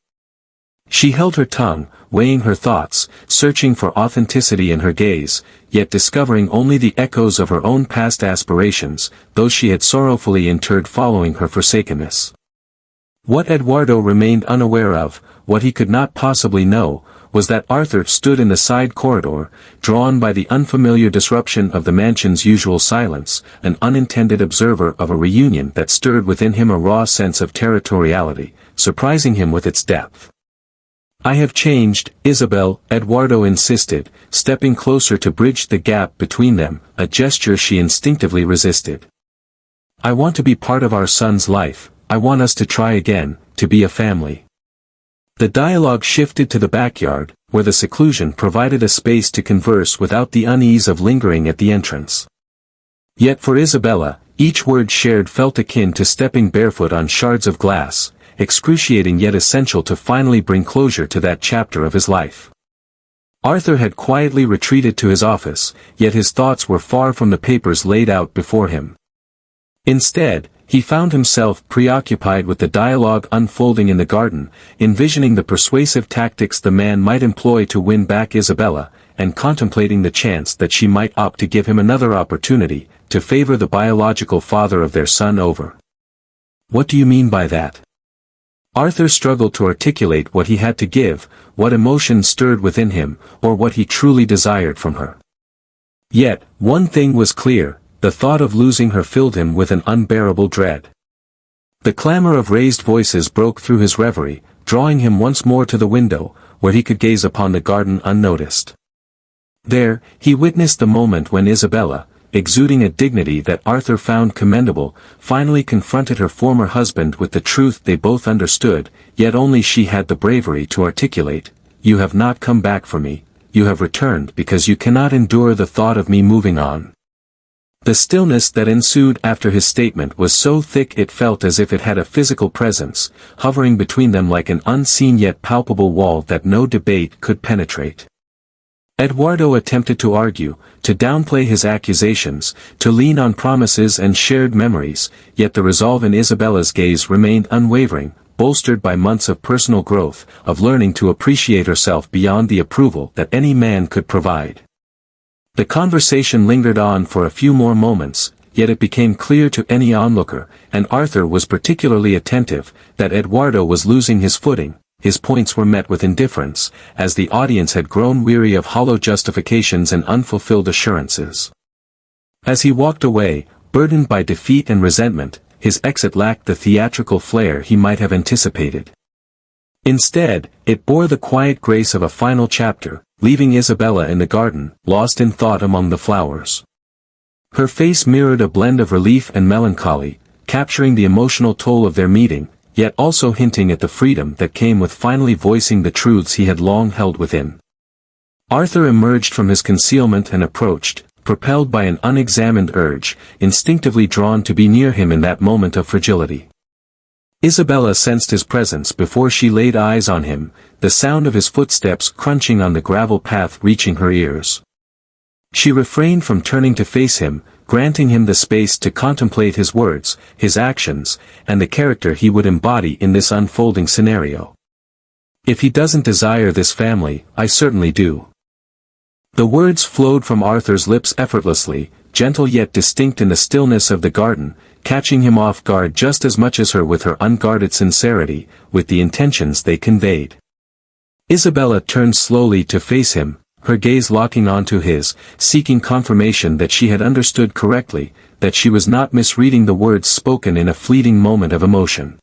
She held her tongue, weighing her thoughts, searching for authenticity in her gaze, yet discovering only the echoes of her own past aspirations, those she had sorrowfully interred following her forsakenness. What Eduardo remained unaware of, what he could not possibly know, was that Arthur stood in the side corridor, drawn by the unfamiliar disruption of the mansion's usual silence, an unintended observer of a reunion that stirred within him a raw sense of territoriality, surprising him with its depth. "I have changed, Isabel," Eduardo insisted, stepping closer to bridge the gap between them, a gesture she instinctively resisted. "I want to be part of our son's life, I want us to try again, to be a family." The dialogue shifted to the backyard, where the seclusion provided a space to converse without the unease of lingering at the entrance. Yet for Isabella, each word shared felt akin to stepping barefoot on shards of glass, excruciating yet essential to finally bring closure to that chapter of his life. Arthur had quietly retreated to his office, yet his thoughts were far from the papers laid out before him. Instead, he found himself preoccupied with the dialogue unfolding in the garden, envisioning the persuasive tactics the man might employ to win back Isabella, and contemplating the chance that she might opt to give him another opportunity, to favor the biological father of their son over. "What do you mean by that?" Arthur struggled to articulate what he had to give, what emotion stirred within him, or what he truly desired from her. Yet, one thing was clear, the thought of losing her filled him with an unbearable dread. The clamor of raised voices broke through his reverie, drawing him once more to the window, where he could gaze upon the garden unnoticed. There, he witnessed the moment when Isabella, exuding a dignity that Arthur found commendable, finally confronted her former husband with the truth they both understood, yet only she had the bravery to articulate: "You have not come back for me, you have returned because you cannot endure the thought of me moving on." The stillness that ensued after his statement was so thick it felt as if it had a physical presence, hovering between them like an unseen yet palpable wall that no debate could penetrate. Eduardo attempted to argue, to downplay his accusations, to lean on promises and shared memories, yet the resolve in Isabella's gaze remained unwavering, bolstered by months of personal growth, of learning to appreciate herself beyond the approval that any man could provide. The conversation lingered on for a few more moments, yet it became clear to any onlooker, and Arthur was particularly attentive, that Eduardo was losing his footing. His points were met with indifference, as the audience had grown weary of hollow justifications and unfulfilled assurances. As he walked away, burdened by defeat and resentment, his exit lacked the theatrical flair he might have anticipated. Instead, it bore the quiet grace of a final chapter, leaving Isabella in the garden, lost in thought among the flowers. Her face mirrored a blend of relief and melancholy, capturing the emotional toll of their meeting, yet also hinting at the freedom that came with finally voicing the truths he had long held within. Arthur emerged from his concealment and approached, propelled by an unexamined urge, instinctively drawn to be near him in that moment of fragility. Isabella sensed his presence before she laid eyes on him, the sound of his footsteps crunching on the gravel path reaching her ears. She refrained from turning to face him, granting him the space to contemplate his words, his actions, and the character he would embody in this unfolding scenario. "If he doesn't desire this family, I certainly do." The words flowed from Arthur's lips effortlessly, gentle yet distinct in the stillness of the garden, catching him off guard just as much as her with her unguarded sincerity, with the intentions they conveyed. Isabella turned slowly to face him, her gaze locking onto his, seeking confirmation that she had understood correctly, that she was not misreading the words spoken in a fleeting moment of emotion.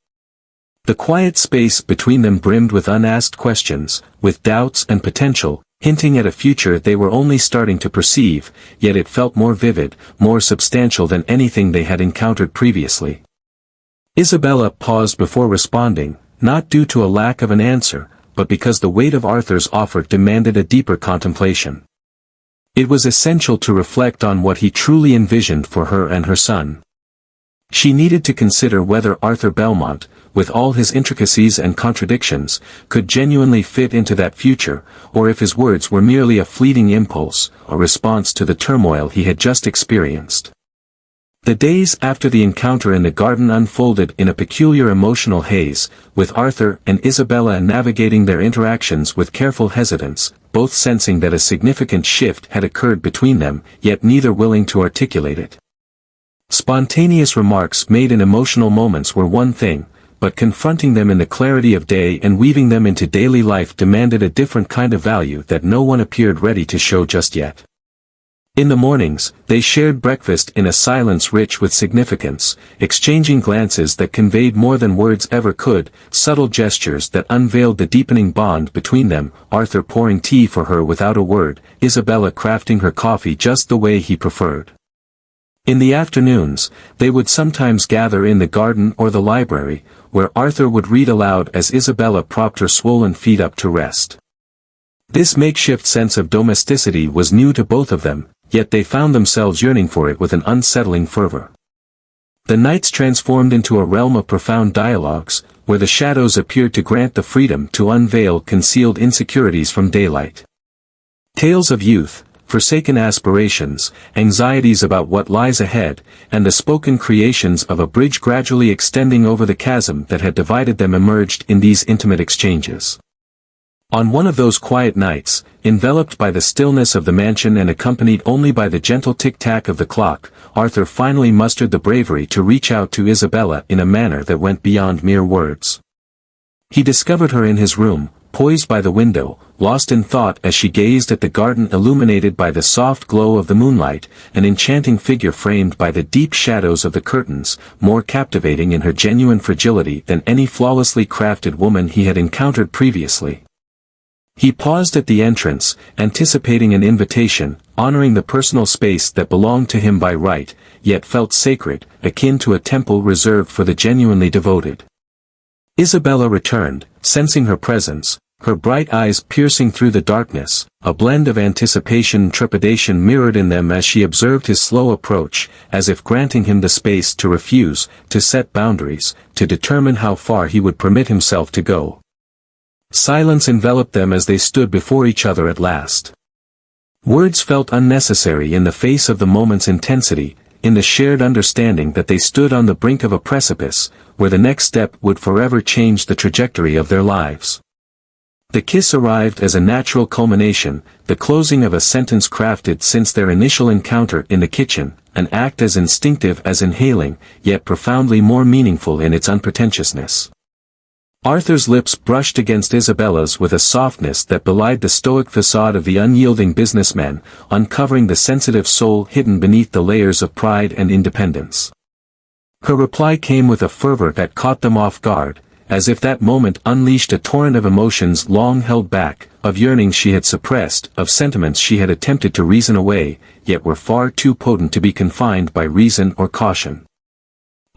The quiet space between them brimmed with unasked questions, with doubts and potential, hinting at a future they were only starting to perceive, yet it felt more vivid, more substantial than anything they had encountered previously. Isabella paused before responding, not due to a lack of an answer, but because the weight of Arthur's offer demanded a deeper contemplation. It was essential to reflect on what he truly envisioned for her and her son. She needed to consider whether Arthur Belmont, with all his intricacies and contradictions, could genuinely fit into that future, or if his words were merely a fleeting impulse, a response to the turmoil he had just experienced. The days after the encounter in the garden unfolded in a peculiar emotional haze, with Arthur and Isabella navigating their interactions with careful hesitance, both sensing that a significant shift had occurred between them, yet neither willing to articulate it. Spontaneous remarks made in emotional moments were one thing, but confronting them in the clarity of day and weaving them into daily life demanded a different kind of value that no one appeared ready to show just yet. In the mornings, they shared breakfast in a silence rich with significance, exchanging glances that conveyed more than words ever could, subtle gestures that unveiled the deepening bond between them, Arthur pouring tea for her without a word, Isabella crafting her coffee just the way he preferred. In the afternoons, they would sometimes gather in the garden or the library, where Arthur would read aloud as Isabella propped her swollen feet up to rest. This makeshift sense of domesticity was new to both of them, yet they found themselves yearning for it with an unsettling fervor. The nights transformed into a realm of profound dialogues, where the shadows appeared to grant the freedom to unveil concealed insecurities from daylight. Tales of youth, forsaken aspirations, anxieties about what lies ahead, and the spoken creations of a bridge gradually extending over the chasm that had divided them emerged in these intimate exchanges. On one of those quiet nights, enveloped by the stillness of the mansion and accompanied only by the gentle tick-tack of the clock, Arthur finally mustered the bravery to reach out to Isabella in a manner that went beyond mere words. He discovered her in his room, poised by the window, lost in thought as she gazed at the garden illuminated by the soft glow of the moonlight, an enchanting figure framed by the deep shadows of the curtains, more captivating in her genuine fragility than any flawlessly crafted woman he had encountered previously. He paused at the entrance, anticipating an invitation, honoring the personal space that belonged to him by right, yet felt sacred, akin to a temple reserved for the genuinely devoted. Isabella returned, sensing her presence, her bright eyes piercing through the darkness, a blend of anticipation and trepidation mirrored in them as she observed his slow approach, as if granting him the space to refuse, to set boundaries, to determine how far he would permit himself to go. Silence enveloped them as they stood before each other at last. Words felt unnecessary in the face of the moment's intensity, in the shared understanding that they stood on the brink of a precipice, where the next step would forever change the trajectory of their lives. The kiss arrived as a natural culmination, the closing of a sentence crafted since their initial encounter in the kitchen, an act as instinctive as inhaling, yet profoundly more meaningful in its unpretentiousness. Arthur's lips brushed against Isabella's with a softness that belied the stoic facade of the unyielding businessman, uncovering the sensitive soul hidden beneath the layers of pride and independence. Her reply came with a fervor that caught them off guard, as if that moment unleashed a torrent of emotions long held back, of yearnings she had suppressed, of sentiments she had attempted to reason away, yet were far too potent to be confined by reason or caution.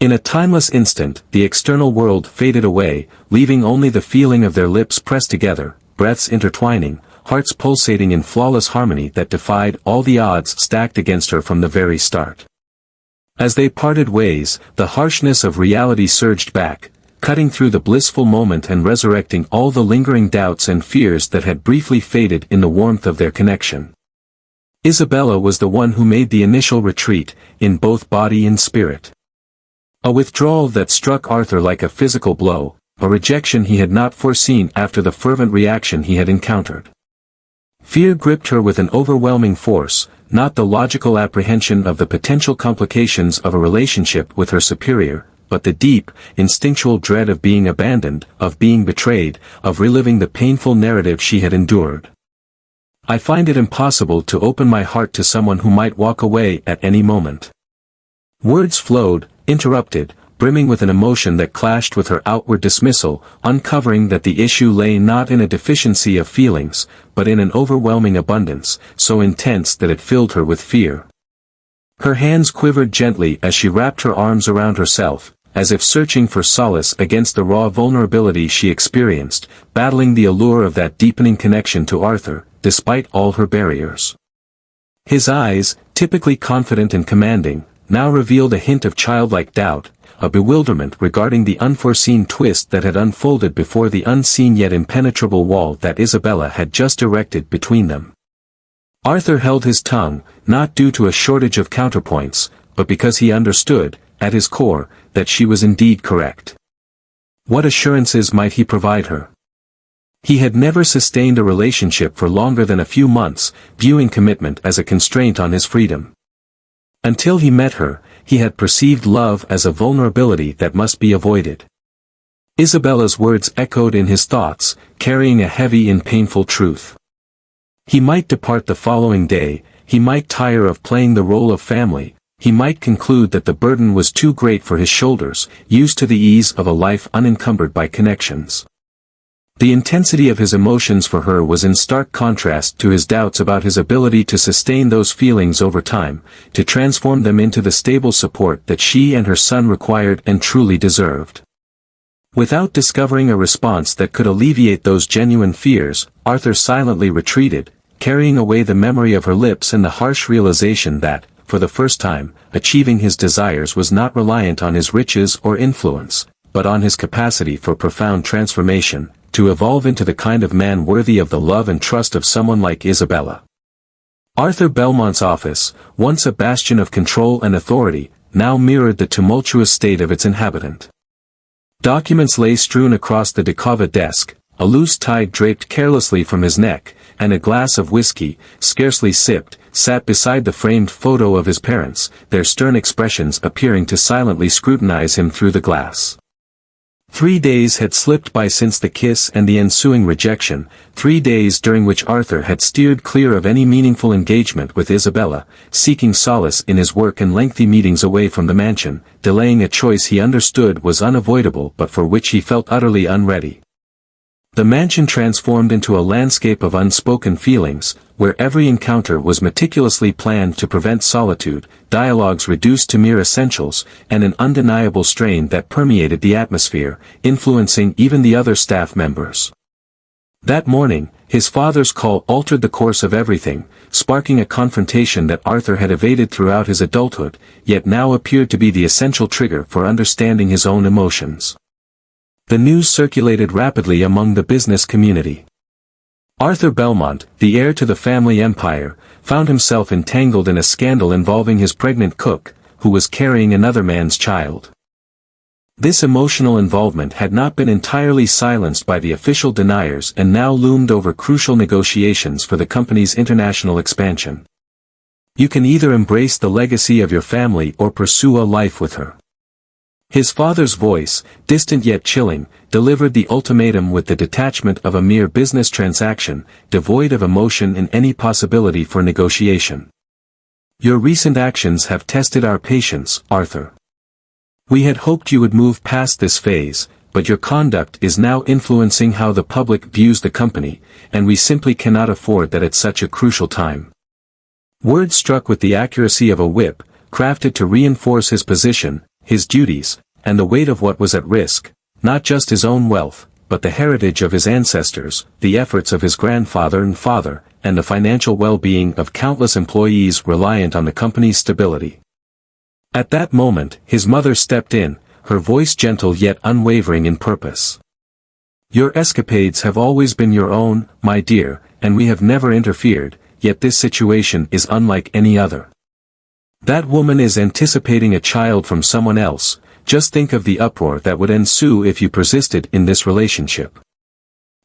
In a timeless instant, the external world faded away, leaving only the feeling of their lips pressed together, breaths intertwining, hearts pulsating in flawless harmony that defied all the odds stacked against her from the very start. As they parted ways, the harshness of reality surged back, cutting through the blissful moment and resurrecting all the lingering doubts and fears that had briefly faded in the warmth of their connection. Isabella was the one who made the initial retreat, in both body and spirit. A withdrawal that struck Arthur like a physical blow, a rejection he had not foreseen after the fervent reaction he had encountered. Fear gripped her with an overwhelming force, not the logical apprehension of the potential complications of a relationship with her superior, but the deep, instinctual dread of being abandoned, of being betrayed, of reliving the painful narrative she had endured. I find it impossible to open my heart to someone who might walk away at any moment. Words flowed, interrupted, brimming with an emotion that clashed with her outward dismissal, uncovering that the issue lay not in a deficiency of feelings, but in an overwhelming abundance, so intense that it filled her with fear. Her hands quivered gently as she wrapped her arms around herself, as if searching for solace against the raw vulnerability she experienced, battling the allure of that deepening connection to Arthur, despite all her barriers. His eyes, typically confident and commanding, now revealed a hint of childlike doubt, a bewilderment regarding the unforeseen twist that had unfolded before the unseen yet impenetrable wall that Isabella had just erected between them. Arthur held his tongue, not due to a shortage of counterpoints, but because he understood, at his core, that she was indeed correct. What assurances might he provide her? He had never sustained a relationship for longer than a few months, viewing commitment as a constraint on his freedom. Until he met her, he had perceived love as a vulnerability that must be avoided. Isabella's words echoed in his thoughts, carrying a heavy and painful truth. He might depart the following day, he might tire of playing the role of family, he might conclude that the burden was too great for his shoulders, used to the ease of a life unencumbered by connections. The intensity of his emotions for her was in stark contrast to his doubts about his ability to sustain those feelings over time, to transform them into the stable support that she and her son required and truly deserved. Without discovering a response that could alleviate those genuine fears, Arthur silently retreated, carrying away the memory of her lips and the harsh realization that, for the first time, achieving his desires was not reliant on his riches or influence, but on his capacity for profound transformation, to evolve into the kind of man worthy of the love and trust of someone like Isabella. Arthur Belmont's office, once a bastion of control and authority, now mirrored the tumultuous state of its inhabitant. Documents lay strewn across the Decava desk, a loose tie draped carelessly from his neck, and a glass of whiskey, scarcely sipped, sat beside the framed photo of his parents, their stern expressions appearing to silently scrutinize him through the glass. 3 days had slipped by since the kiss and the ensuing rejection, 3 days during which Arthur had steered clear of any meaningful engagement with Isabella, seeking solace in his work and lengthy meetings away from the mansion, delaying a choice he understood was unavoidable but for which he felt utterly unready. The mansion transformed into a landscape of unspoken feelings, where every encounter was meticulously planned to prevent solitude, dialogues reduced to mere essentials, and an undeniable strain that permeated the atmosphere, influencing even the other staff members. That morning, his father's call altered the course of everything, sparking a confrontation that Arthur had evaded throughout his adulthood, yet now appeared to be the essential trigger for understanding his own emotions. The news circulated rapidly among the business community. Arthur Belmont, the heir to the family empire, found himself entangled in a scandal involving his pregnant cook, who was carrying another man's child. This emotional involvement had not been entirely silenced by the official deniers and now loomed over crucial negotiations for the company's international expansion. You can either embrace the legacy of your family or pursue a life with her. His father's voice, distant yet chilling, delivered the ultimatum with the detachment of a mere business transaction, devoid of emotion and any possibility for negotiation. Your recent actions have tested our patience, Arthur. We had hoped you would move past this phase, but your conduct is now influencing how the public views the company, and we simply cannot afford that at such a crucial time. Words struck with the accuracy of a whip, crafted to reinforce his position, his duties, and the weight of what was at risk, not just his own wealth, but the heritage of his ancestors, the efforts of his grandfather and father, and the financial well-being of countless employees reliant on the company's stability. At that moment, his mother stepped in, her voice gentle yet unwavering in purpose. Your escapades have always been your own, my dear, and we have never interfered, yet this situation is unlike any other. That woman is anticipating a child from someone else. Just think of the uproar that would ensue if you persisted in this relationship.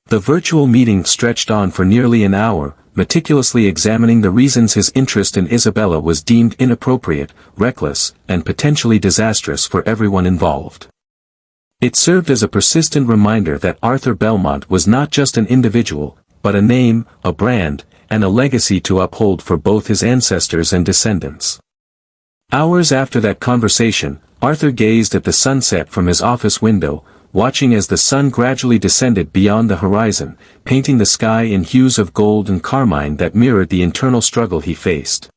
The virtual meeting stretched on for nearly an hour, meticulously examining the reasons his interest in Isabella was deemed inappropriate, reckless, and potentially disastrous for everyone involved. It served as a persistent reminder that Arthur Belmont was not just an individual, but a name, a brand, and a legacy to uphold for both his ancestors and descendants. Hours after that conversation, Arthur gazed at the sunset from his office window, watching as the sun gradually descended beyond the horizon, painting the sky in hues of gold and carmine that mirrored the internal struggle he faced.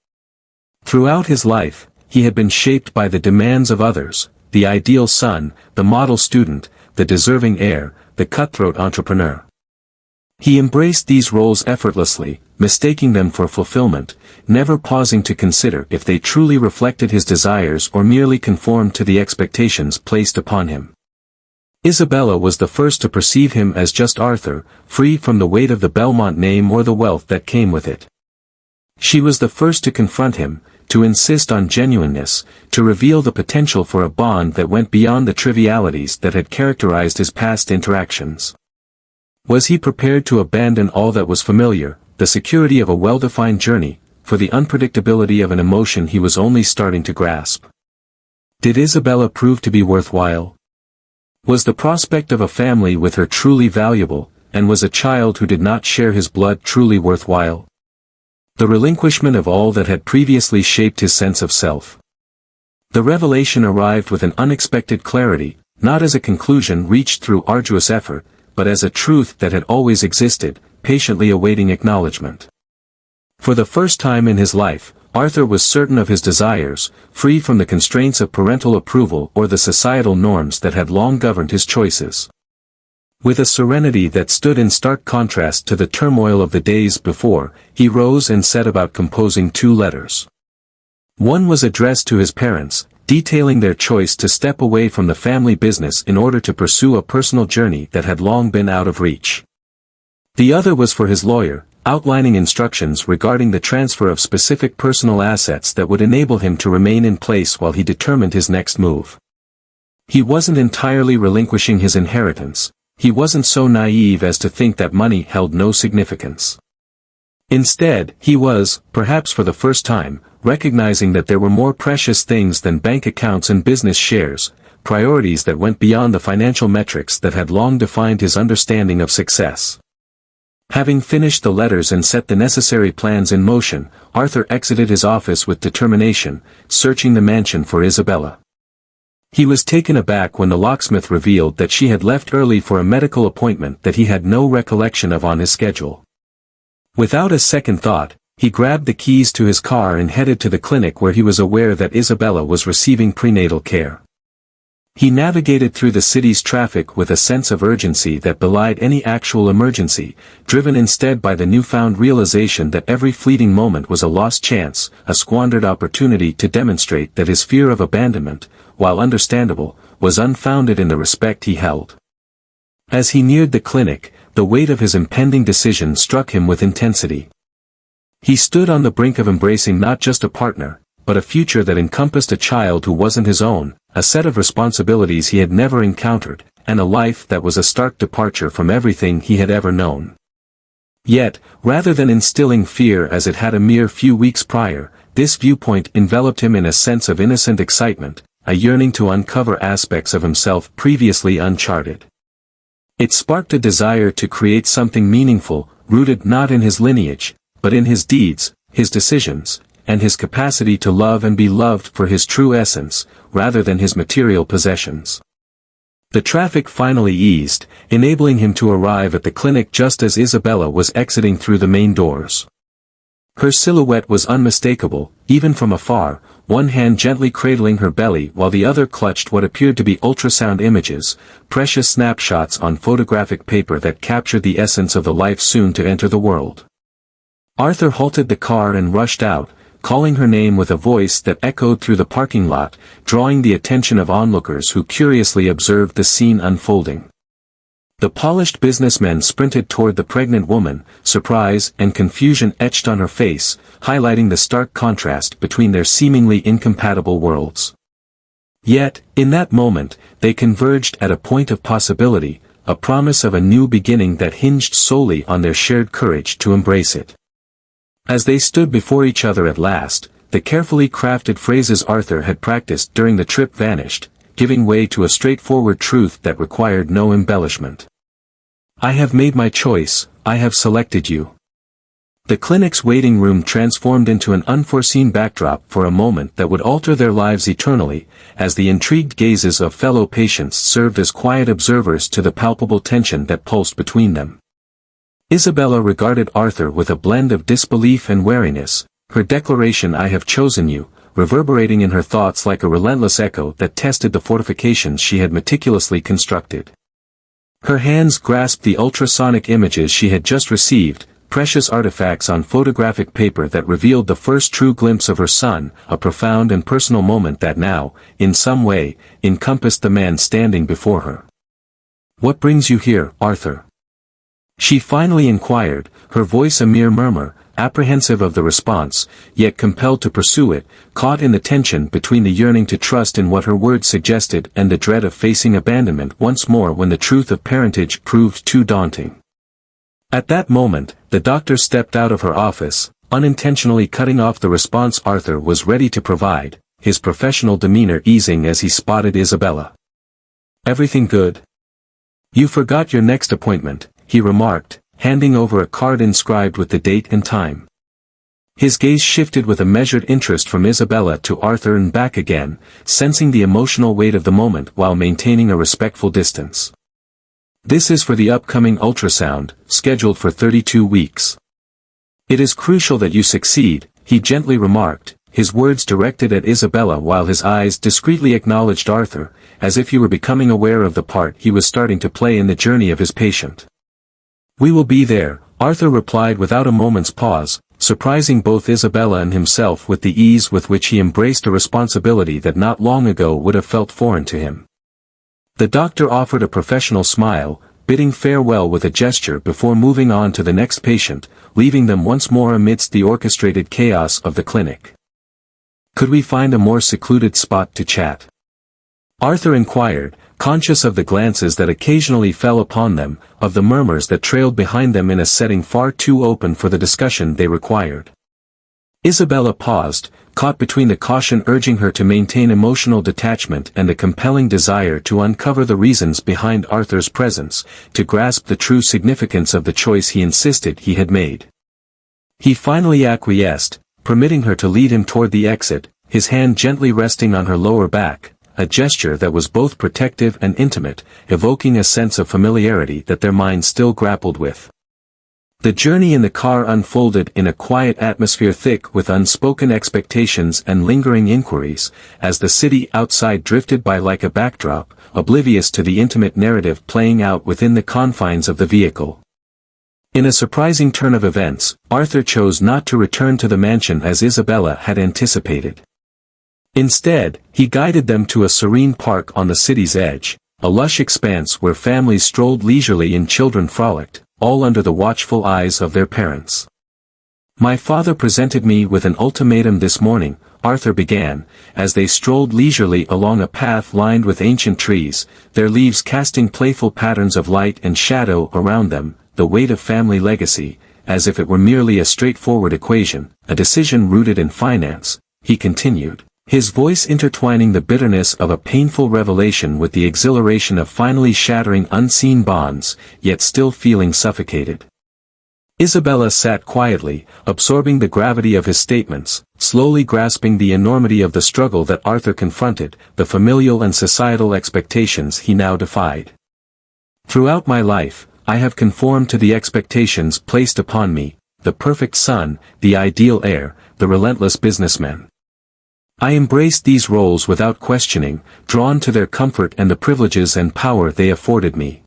Throughout his life, he had been shaped by the demands of others, the ideal son, the model student, the deserving heir, the cutthroat entrepreneur. He embraced these roles effortlessly, mistaking them for fulfillment, never pausing to consider if they truly reflected his desires or merely conformed to the expectations placed upon him. Isabella was the first to perceive him as just Arthur, free from the weight of the Belmont name or the wealth that came with it. She was the first to confront him, to insist on genuineness, to reveal the potential for a bond that went beyond the trivialities that had characterized his past interactions. Was he prepared to abandon all that was familiar, the security of a well-defined journey, for the unpredictability of an emotion he was only starting to grasp? Did Isabella prove to be worthwhile? Was the prospect of a family with her truly valuable, and was a child who did not share his blood truly worthwhile? The relinquishment of all that had previously shaped his sense of self. The revelation arrived with an unexpected clarity, not as a conclusion reached through arduous effort, but as a truth that had always existed, patiently awaiting acknowledgement. For the first time in his life, Arthur was certain of his desires, free from the constraints of parental approval or the societal norms that had long governed his choices. With a serenity that stood in stark contrast to the turmoil of the days before, he rose and set about composing 2 letters. One was addressed to his parents, detailing their choice to step away from the family business in order to pursue a personal journey that had long been out of reach. The other was for his lawyer, outlining instructions regarding the transfer of specific personal assets that would enable him to remain in place while he determined his next move. He wasn't entirely relinquishing his inheritance. He wasn't so naive as to think that money held no significance. Instead, he was, perhaps for the first time, recognizing that there were more precious things than bank accounts and business shares, priorities that went beyond the financial metrics that had long defined his understanding of success. Having finished the letters and set the necessary plans in motion, Arthur exited his office with determination, searching the mansion for Isabella. He was taken aback when the locksmith revealed that she had left early for a medical appointment that he had no recollection of on his schedule. Without a second thought, he grabbed the keys to his car and headed to the clinic where he was aware that Isabella was receiving prenatal care. He navigated through the city's traffic with a sense of urgency that belied any actual emergency, driven instead by the newfound realization that every fleeting moment was a lost chance, a squandered opportunity to demonstrate that his fear of abandonment, while understandable, was unfounded in the respect he held. As he neared the clinic, the weight of his impending decision struck him with intensity. He stood on the brink of embracing not just a partner, but a future that encompassed a child who wasn't his own, a set of responsibilities he had never encountered, and a life that was a stark departure from everything he had ever known. Yet, rather than instilling fear as it had a mere few weeks prior, this viewpoint enveloped him in a sense of innocent excitement, a yearning to uncover aspects of himself previously uncharted. It sparked a desire to create something meaningful, rooted not in his lineage, but in his deeds, his decisions, and his capacity to love and be loved for his true essence, rather than his material possessions. The traffic finally eased, enabling him to arrive at the clinic just as Isabella was exiting through the main doors. Her silhouette was unmistakable, even from afar, one hand gently cradling her belly while the other clutched what appeared to be ultrasound images, precious snapshots on photographic paper that captured the essence of the life soon to enter the world. Arthur halted the car and rushed out, calling her name with a voice that echoed through the parking lot, drawing the attention of onlookers who curiously observed the scene unfolding. The polished businessman sprinted toward the pregnant woman, surprise and confusion etched on her face, highlighting the stark contrast between their seemingly incompatible worlds. Yet, in that moment, they converged at a point of possibility, a promise of a new beginning that hinged solely on their shared courage to embrace it. As they stood before each other at last, the carefully crafted phrases Arthur had practiced during the trip vanished, giving way to a straightforward truth that required no embellishment. "I have made my choice, I have selected you." The clinic's waiting room transformed into an unforeseen backdrop for a moment that would alter their lives eternally, as the intrigued gazes of fellow patients served as quiet observers to the palpable tension that pulsed between them. Isabella regarded Arthur with a blend of disbelief and wariness, her declaration "I have chosen you," reverberating in her thoughts like a relentless echo that tested the fortifications she had meticulously constructed. Her hands grasped the ultrasonic images she had just received, precious artifacts on photographic paper that revealed the first true glimpse of her son, a profound and personal moment that now, in some way, encompassed the man standing before her. "What brings you here, Arthur?" she finally inquired, her voice a mere murmur, apprehensive of the response, yet compelled to pursue it, caught in the tension between the yearning to trust in what her words suggested and the dread of facing abandonment once more when the truth of parentage proved too daunting. At that moment, the doctor stepped out of her office, unintentionally cutting off the response Arthur was ready to provide, his professional demeanor easing as he spotted Isabella. "Everything good?" "You forgot your next appointment," he remarked, handing over a card inscribed with the date and time. His gaze shifted with a measured interest from Isabella to Arthur and back again, sensing the emotional weight of the moment while maintaining a respectful distance. "This is for the upcoming ultrasound, scheduled for 32 weeks. It is crucial that you succeed," he gently remarked, his words directed at Isabella while his eyes discreetly acknowledged Arthur, as if he were becoming aware of the part he was starting to play in the journey of his patient. "We will be there," Arthur replied without a moment's pause, surprising both Isabella and himself with the ease with which he embraced a responsibility that not long ago would have felt foreign to him. The doctor offered a professional smile, bidding farewell with a gesture before moving on to the next patient, leaving them once more amidst the orchestrated chaos of the clinic. "Could we find a more secluded spot to chat?" Arthur inquired, conscious of the glances that occasionally fell upon them, of the murmurs that trailed behind them in a setting far too open for the discussion they required. Isabella paused, caught between the caution urging her to maintain emotional detachment and the compelling desire to uncover the reasons behind Arthur's presence, to grasp the true significance of the choice he insisted he had made. He finally acquiesced, permitting her to lead him toward the exit, his hand gently resting on her lower back, a gesture that was both protective and intimate, evoking a sense of familiarity that their minds still grappled with. The journey in the car unfolded in a quiet atmosphere thick with unspoken expectations and lingering inquiries, as the city outside drifted by like a backdrop, oblivious to the intimate narrative playing out within the confines of the vehicle. In a surprising turn of events, Arthur chose not to return to the mansion as Isabella had anticipated. Instead, he guided them to a serene park on the city's edge, a lush expanse where families strolled leisurely and children frolicked, all under the watchful eyes of their parents. "My father presented me with an ultimatum this morning," Arthur began, as they strolled leisurely along a path lined with ancient trees, their leaves casting playful patterns of light and shadow around them, the weight of family legacy, as if it were merely a straightforward equation, a decision rooted in finance, he continued, his voice intertwining the bitterness of a painful revelation with the exhilaration of finally shattering unseen bonds, yet still feeling suffocated. Isabella sat quietly, absorbing the gravity of his statements, slowly grasping the enormity of the struggle that Arthur confronted, the familial and societal expectations he now defied. "Throughout my life, I have conformed to the expectations placed upon me, the perfect son, the ideal heir, the relentless businessman. I embraced these roles without questioning, drawn to their comfort and the privileges and power they afforded me."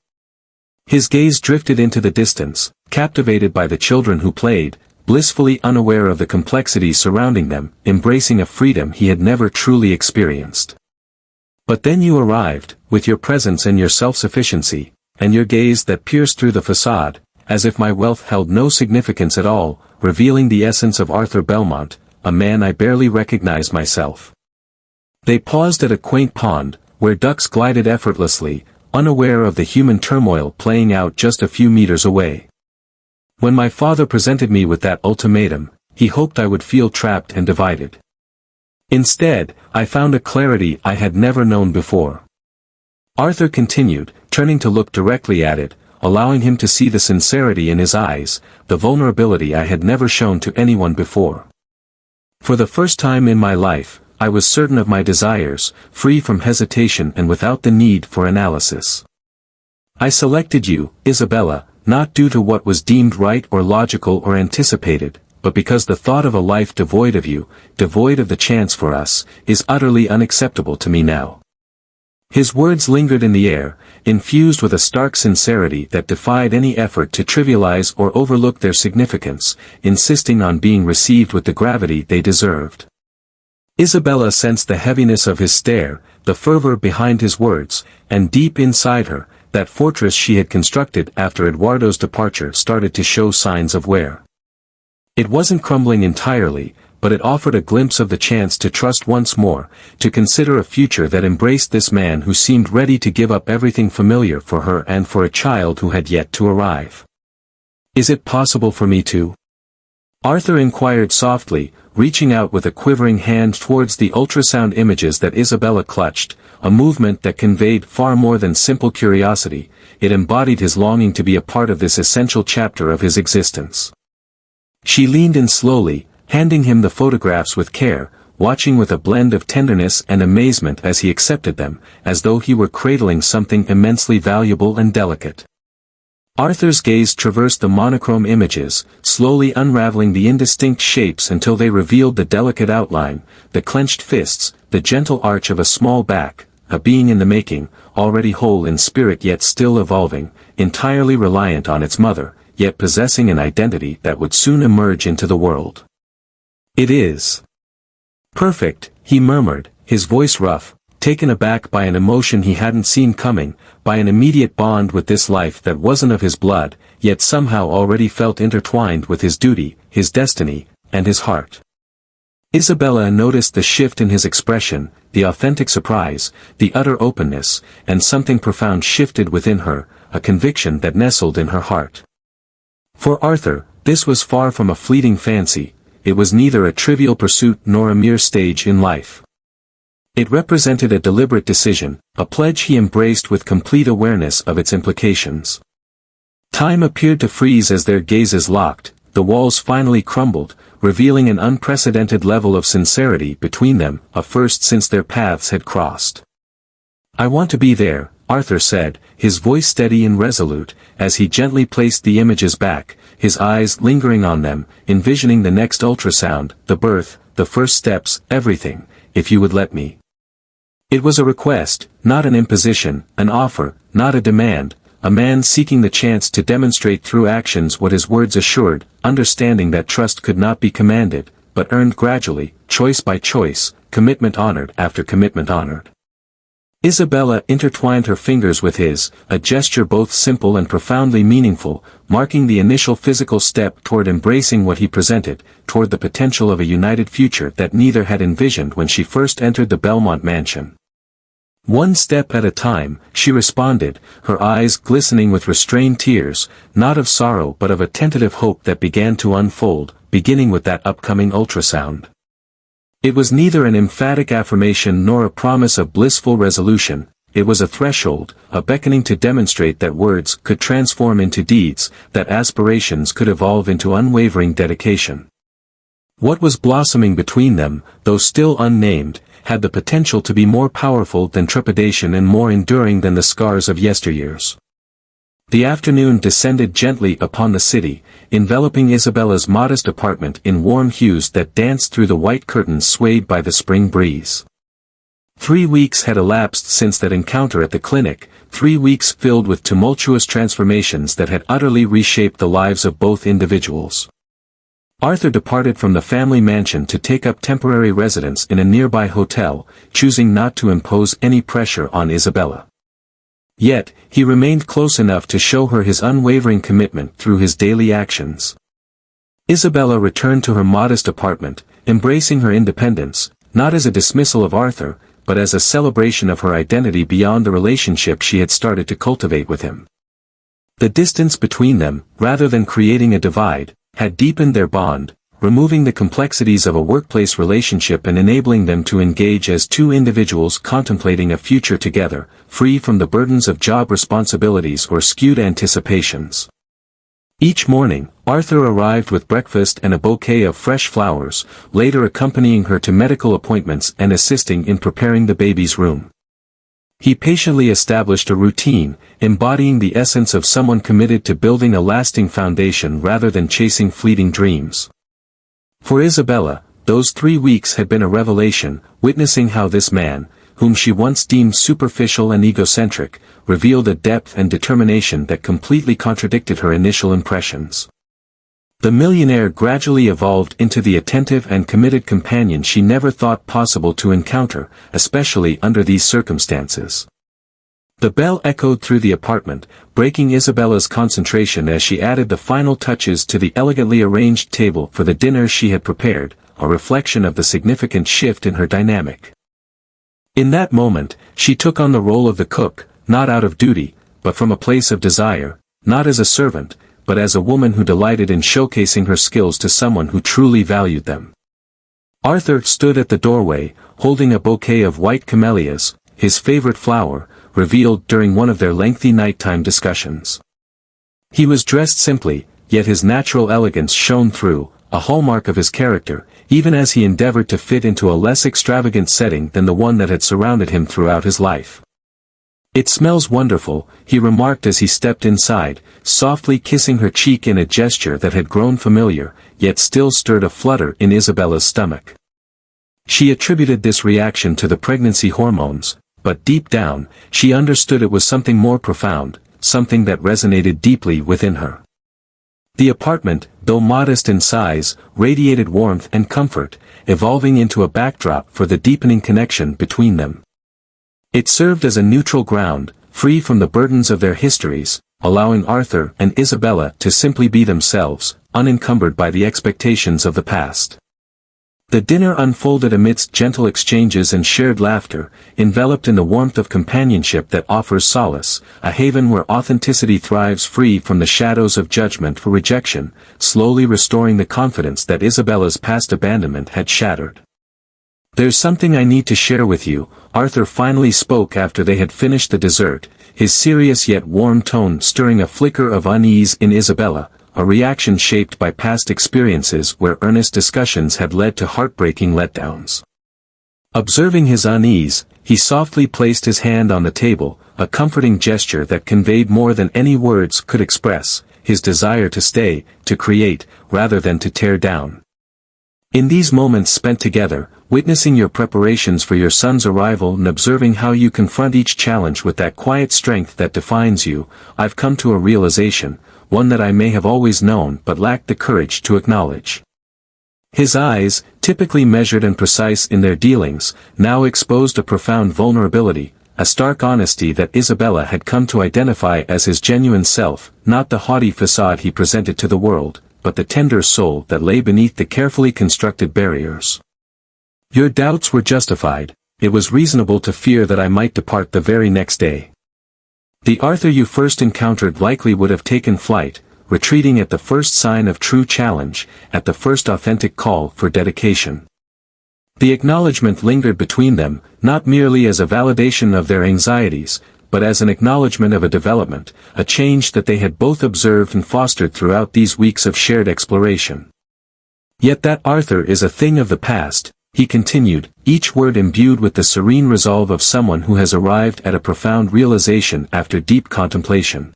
His gaze drifted into the distance, captivated by the children who played, blissfully unaware of the complexities surrounding them, embracing a freedom he had never truly experienced. "But then you arrived, with your presence and your self-sufficiency, and your gaze that pierced through the facade, as if my wealth held no significance at all, revealing the essence of Arthur Belmont, a man I barely recognized myself." They paused at a quaint pond, where ducks glided effortlessly, unaware of the human turmoil playing out just a few meters away. "When my father presented me with that ultimatum, he hoped I would feel trapped and divided. Instead, I found a clarity I had never known before." Arthur continued, turning to look directly at it, allowing him to see the sincerity in his eyes, the vulnerability I had never shown to anyone before. "For the first time in my life, I was certain of my desires, free from hesitation and without the need for analysis. I selected you, Isabella, not due to what was deemed right or logical or anticipated, but because the thought of a life devoid of you, devoid of the chance for us, is utterly unacceptable to me now." His words lingered in the air, infused with a stark sincerity that defied any effort to trivialize or overlook their significance, insisting on being received with the gravity they deserved. Isabella sensed the heaviness of his stare, the fervor behind his words, and deep inside her, that fortress she had constructed after Eduardo's departure started to show signs of wear. It wasn't crumbling entirely, but it offered a glimpse of the chance to trust once more, to consider a future that embraced this man who seemed ready to give up everything familiar for her and for a child who had yet to arrive. "Is it possible for me to?" Arthur inquired softly, reaching out with a quivering hand towards the ultrasound images that Isabella clutched, a movement that conveyed far more than simple curiosity. It embodied his longing to be a part of this essential chapter of his existence. She leaned in slowly, handing him the photographs with care, watching with a blend of tenderness and amazement as he accepted them, as though he were cradling something immensely valuable and delicate. Arthur's gaze traversed the monochrome images, slowly unraveling the indistinct shapes until they revealed the delicate outline, the clenched fists, the gentle arch of a small back, a being in the making, already whole in spirit yet still evolving, entirely reliant on its mother, yet possessing an identity that would soon emerge into the world. "It is perfect," he murmured, his voice rough, taken aback by an emotion he hadn't seen coming, by an immediate bond with this life that wasn't of his blood, yet somehow already felt intertwined with his duty, his destiny, and his heart. Isabella noticed the shift in his expression, the authentic surprise, the utter openness, and something profound shifted within her, a conviction that nestled in her heart. For Arthur, this was far from a fleeting fancy. It was neither a trivial pursuit nor a mere stage in life. It represented a deliberate decision, a pledge he embraced with complete awareness of its implications. Time appeared to freeze as their gazes locked, the walls finally crumbled, revealing an unprecedented level of sincerity between them, a first since their paths had crossed. "I want to be there," Arthur said, his voice steady and resolute, as he gently placed the images back, his eyes lingering on them, envisioning the next ultrasound, the birth, the first steps, everything, "if you would let me." It was a request, not an imposition, an offer, not a demand, a man seeking the chance to demonstrate through actions what his words assured, understanding that trust could not be commanded, but earned gradually, choice by choice, commitment honored after commitment honored. Isabella intertwined her fingers with his, a gesture both simple and profoundly meaningful, marking the initial physical step toward embracing what he presented, toward the potential of a united future that neither had envisioned when she first entered the Belmont mansion. "One step at a time," she responded, her eyes glistening with restrained tears, not of sorrow but of a tentative hope that began to unfold, beginning with that upcoming ultrasound. It was neither an emphatic affirmation nor a promise of blissful resolution. It was a threshold, a beckoning to demonstrate that words could transform into deeds, that aspirations could evolve into unwavering dedication. What was blossoming between them, though still unnamed, had the potential to be more powerful than trepidation and more enduring than the scars of yesteryears. The afternoon descended gently upon the city, enveloping Isabella's modest apartment in warm hues that danced through the white curtains swayed by the spring breeze. 3 weeks had elapsed since that encounter at the clinic, 3 weeks filled with tumultuous transformations that had utterly reshaped the lives of both individuals. Arthur departed from the family mansion to take up temporary residence in a nearby hotel, choosing not to impose any pressure on Isabella. Yet, he remained close enough to show her his unwavering commitment through his daily actions. Isabella returned to her modest apartment, embracing her independence, not as a dismissal of Arthur, but as a celebration of her identity beyond the relationship she had started to cultivate with him. The distance between them, rather than creating a divide, had deepened their bond, removing the complexities of a workplace relationship and enabling them to engage as two individuals contemplating a future together, free from the burdens of job responsibilities or skewed anticipations. Each morning, Arthur arrived with breakfast and a bouquet of fresh flowers, later accompanying her to medical appointments and assisting in preparing the baby's room. He patiently established a routine, embodying the essence of someone committed to building a lasting foundation rather than chasing fleeting dreams. For Isabella, those 3 weeks had been a revelation, witnessing how this man, whom she once deemed superficial and egocentric, revealed a depth and determination that completely contradicted her initial impressions. The millionaire gradually evolved into the attentive and committed companion she never thought possible to encounter, especially under these circumstances. The bell echoed through the apartment, breaking Isabella's concentration as she added the final touches to the elegantly arranged table for the dinner she had prepared, a reflection of the significant shift in her dynamic. In that moment, she took on the role of the cook, not out of duty, but from a place of desire, not as a servant, but as a woman who delighted in showcasing her skills to someone who truly valued them. Arthur stood at the doorway, holding a bouquet of white camellias, his favorite flower, revealed during one of their lengthy nighttime discussions. He was dressed simply, yet his natural elegance shone through, a hallmark of his character, even as he endeavored to fit into a less extravagant setting than the one that had surrounded him throughout his life. "It smells wonderful," he remarked as he stepped inside, softly kissing her cheek in a gesture that had grown familiar, yet still stirred a flutter in Isabella's stomach. She attributed this reaction to the pregnancy hormones, but deep down, she understood it was something more profound, something that resonated deeply within her. The apartment, though modest in size, radiated warmth and comfort, evolving into a backdrop for the deepening connection between them. It served as a neutral ground, free from the burdens of their histories, allowing Arthur and Isabella to simply be themselves, unencumbered by the expectations of the past. The dinner unfolded amidst gentle exchanges and shared laughter, enveloped in the warmth of companionship that offers solace, a haven where authenticity thrives free from the shadows of judgment or rejection, slowly restoring the confidence that Isabella's past abandonment had shattered. "There's something I need to share with you," Arthur finally spoke after they had finished the dessert, his serious yet warm tone stirring a flicker of unease in Isabella, a reaction shaped by past experiences where earnest discussions had led to heartbreaking letdowns. Observing his unease, he softly placed his hand on the table, a comforting gesture that conveyed more than any words could express, his desire to stay, to create, rather than to tear down. "In these moments spent together, witnessing your preparations for your son's arrival and observing how you confront each challenge with that quiet strength that defines you, I've come to a realization, one that I may have always known but lacked the courage to acknowledge." His eyes, typically measured and precise in their dealings, now exposed a profound vulnerability, a stark honesty that Isabella had come to identify as his genuine self, not the haughty facade he presented to the world, but the tender soul that lay beneath the carefully constructed barriers. "Your doubts were justified. It was reasonable to fear that I might depart the very next day. The Arthur you first encountered likely would have taken flight, retreating at the first sign of true challenge, at the first authentic call for dedication." The acknowledgement lingered between them, not merely as a validation of their anxieties, but as an acknowledgement of a development, a change that they had both observed and fostered throughout these weeks of shared exploration. "Yet that Arthur is a thing of the past," he continued, each word imbued with the serene resolve of someone who has arrived at a profound realization after deep contemplation.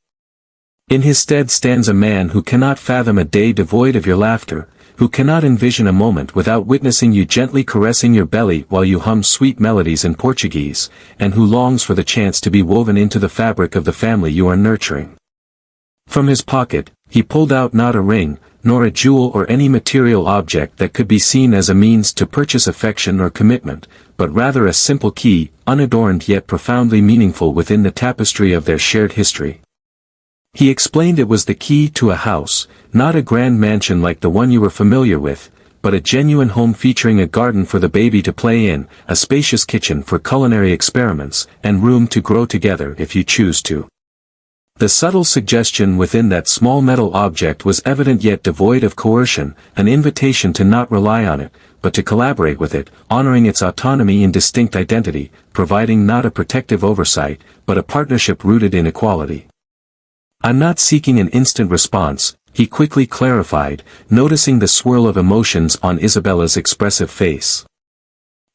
"In his stead stands a man who cannot fathom a day devoid of your laughter, who cannot envision a moment without witnessing you gently caressing your belly while you hum sweet melodies in Portuguese, and who longs for the chance to be woven into the fabric of the family you are nurturing." From his pocket, he pulled out not a ring, nor a jewel or any material object that could be seen as a means to purchase affection or commitment, but rather a simple key, unadorned yet profoundly meaningful within the tapestry of their shared history. He explained it was the key to a house, not a grand mansion like the one you were familiar with, but a genuine home featuring a garden for the baby to play in, a spacious kitchen for culinary experiments, and room to grow together if you choose to. The subtle suggestion within that small metal object was evident yet devoid of coercion, an invitation to not rely on it, but to collaborate with it, honoring its autonomy and distinct identity, providing not a protective oversight, but a partnership rooted in equality. "I'm not seeking an instant response," he quickly clarified, noticing the swirl of emotions on Isabella's expressive face.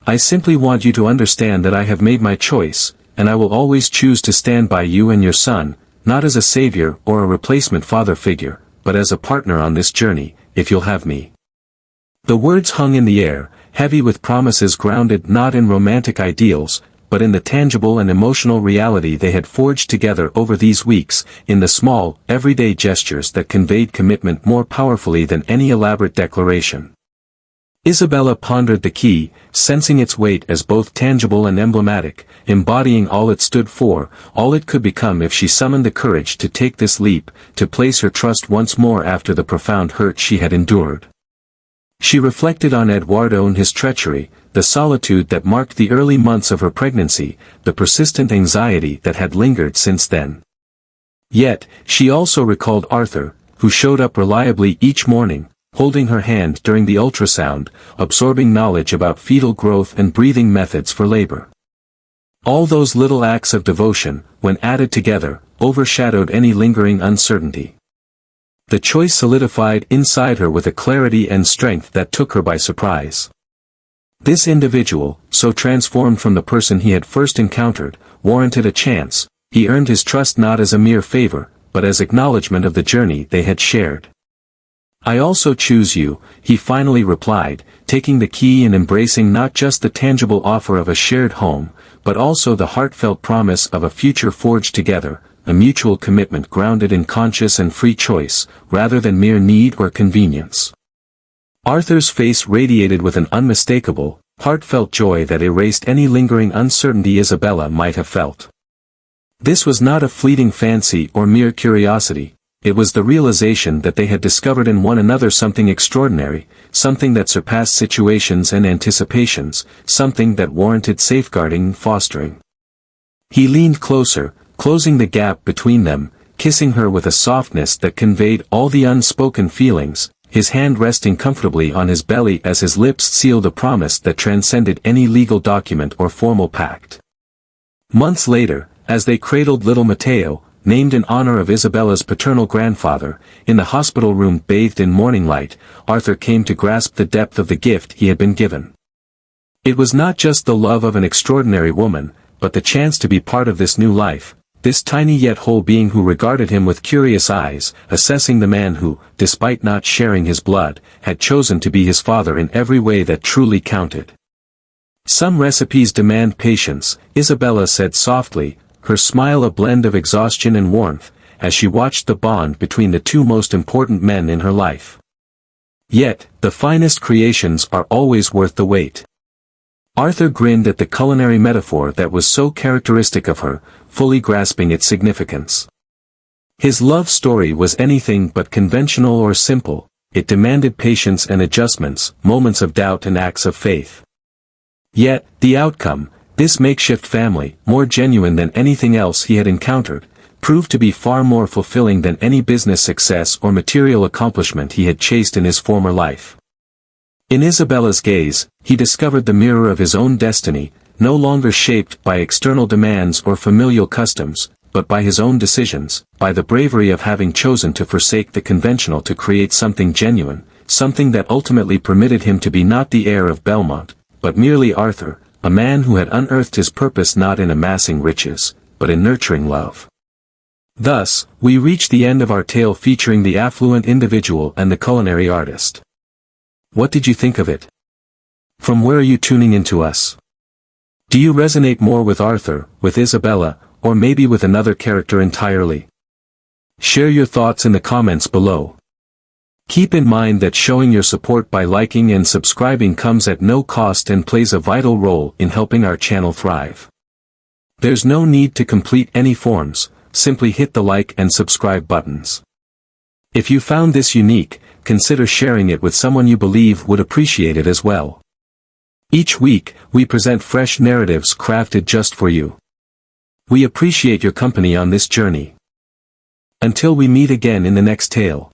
"I simply want you to understand that I have made my choice, and I will always choose to stand by you and your son, not as a savior or a replacement father figure, but as a partner on this journey, if you'll have me." The words hung in the air, heavy with promises grounded not in romantic ideals, but in the tangible and emotional reality they had forged together over these weeks, in the small, everyday gestures that conveyed commitment more powerfully than any elaborate declaration. Isabella pondered the key, sensing its weight as both tangible and emblematic, embodying all it stood for, all it could become if she summoned the courage to take this leap, to place her trust once more after the profound hurt she had endured. She reflected on Eduardo and his treachery, the solitude that marked the early months of her pregnancy, the persistent anxiety that had lingered since then. Yet, she also recalled Arthur, who showed up reliably each morning, holding her hand during the ultrasound, absorbing knowledge about fetal growth and breathing methods for labor. All those little acts of devotion, when added together, overshadowed any lingering uncertainty. The choice solidified inside her with a clarity and strength that took her by surprise. This individual, so transformed from the person he had first encountered, warranted a chance. He earned his trust not as a mere favor, but as acknowledgement of the journey they had shared. "I also choose you," he finally replied, taking the key and embracing not just the tangible offer of a shared home, but also the heartfelt promise of a future forged together, a mutual commitment grounded in conscious and free choice, rather than mere need or convenience. Arthur's face radiated with an unmistakable, heartfelt joy that erased any lingering uncertainty Isabella might have felt. This was not a fleeting fancy or mere curiosity. It was the realization that they had discovered in one another something extraordinary, something that surpassed situations and anticipations, something that warranted safeguarding and fostering. He leaned closer, closing the gap between them, kissing her with a softness that conveyed all the unspoken feelings, his hand resting comfortably on his belly as his lips sealed a promise that transcended any legal document or formal pact. Months later, as they cradled little Matteo, named in honor of Isabella's paternal grandfather, in the hospital room bathed in morning light, Arthur came to grasp the depth of the gift he had been given. It was not just the love of an extraordinary woman, but the chance to be part of this new life, this tiny yet whole being who regarded him with curious eyes, assessing the man who, despite not sharing his blood, had chosen to be his father in every way that truly counted. "Some recipes demand patience," Isabella said softly, her smile a blend of exhaustion and warmth, as she watched the bond between the two most important men in her life. "Yet, the finest creations are always worth the wait." Arthur grinned at the culinary metaphor that was so characteristic of her, fully grasping its significance. His love story was anything but conventional or simple. It demanded patience and adjustments, moments of doubt and acts of faith. Yet, the outcome, this makeshift family, more genuine than anything else he had encountered, proved to be far more fulfilling than any business success or material accomplishment he had chased in his former life. In Isabella's gaze, he discovered the mirror of his own destiny, no longer shaped by external demands or familial customs, but by his own decisions, by the bravery of having chosen to forsake the conventional to create something genuine, something that ultimately permitted him to be not the heir of Belmont, but merely Arthur, a man who had unearthed his purpose not in amassing riches, but in nurturing love. Thus, we reach the end of our tale featuring the affluent individual and the culinary artist. What did you think of it? From where are you tuning into us? Do you resonate more with Arthur, with Isabella, or maybe with another character entirely? Share your thoughts in the comments below. Keep in mind that showing your support by liking and subscribing comes at no cost and plays a vital role in helping our channel thrive. There's no need to complete any forms, simply hit the like and subscribe buttons. If you found this unique, consider sharing it with someone you believe would appreciate it as well. Each week, we present fresh narratives crafted just for you. We appreciate your company on this journey. Until we meet again in the next tale.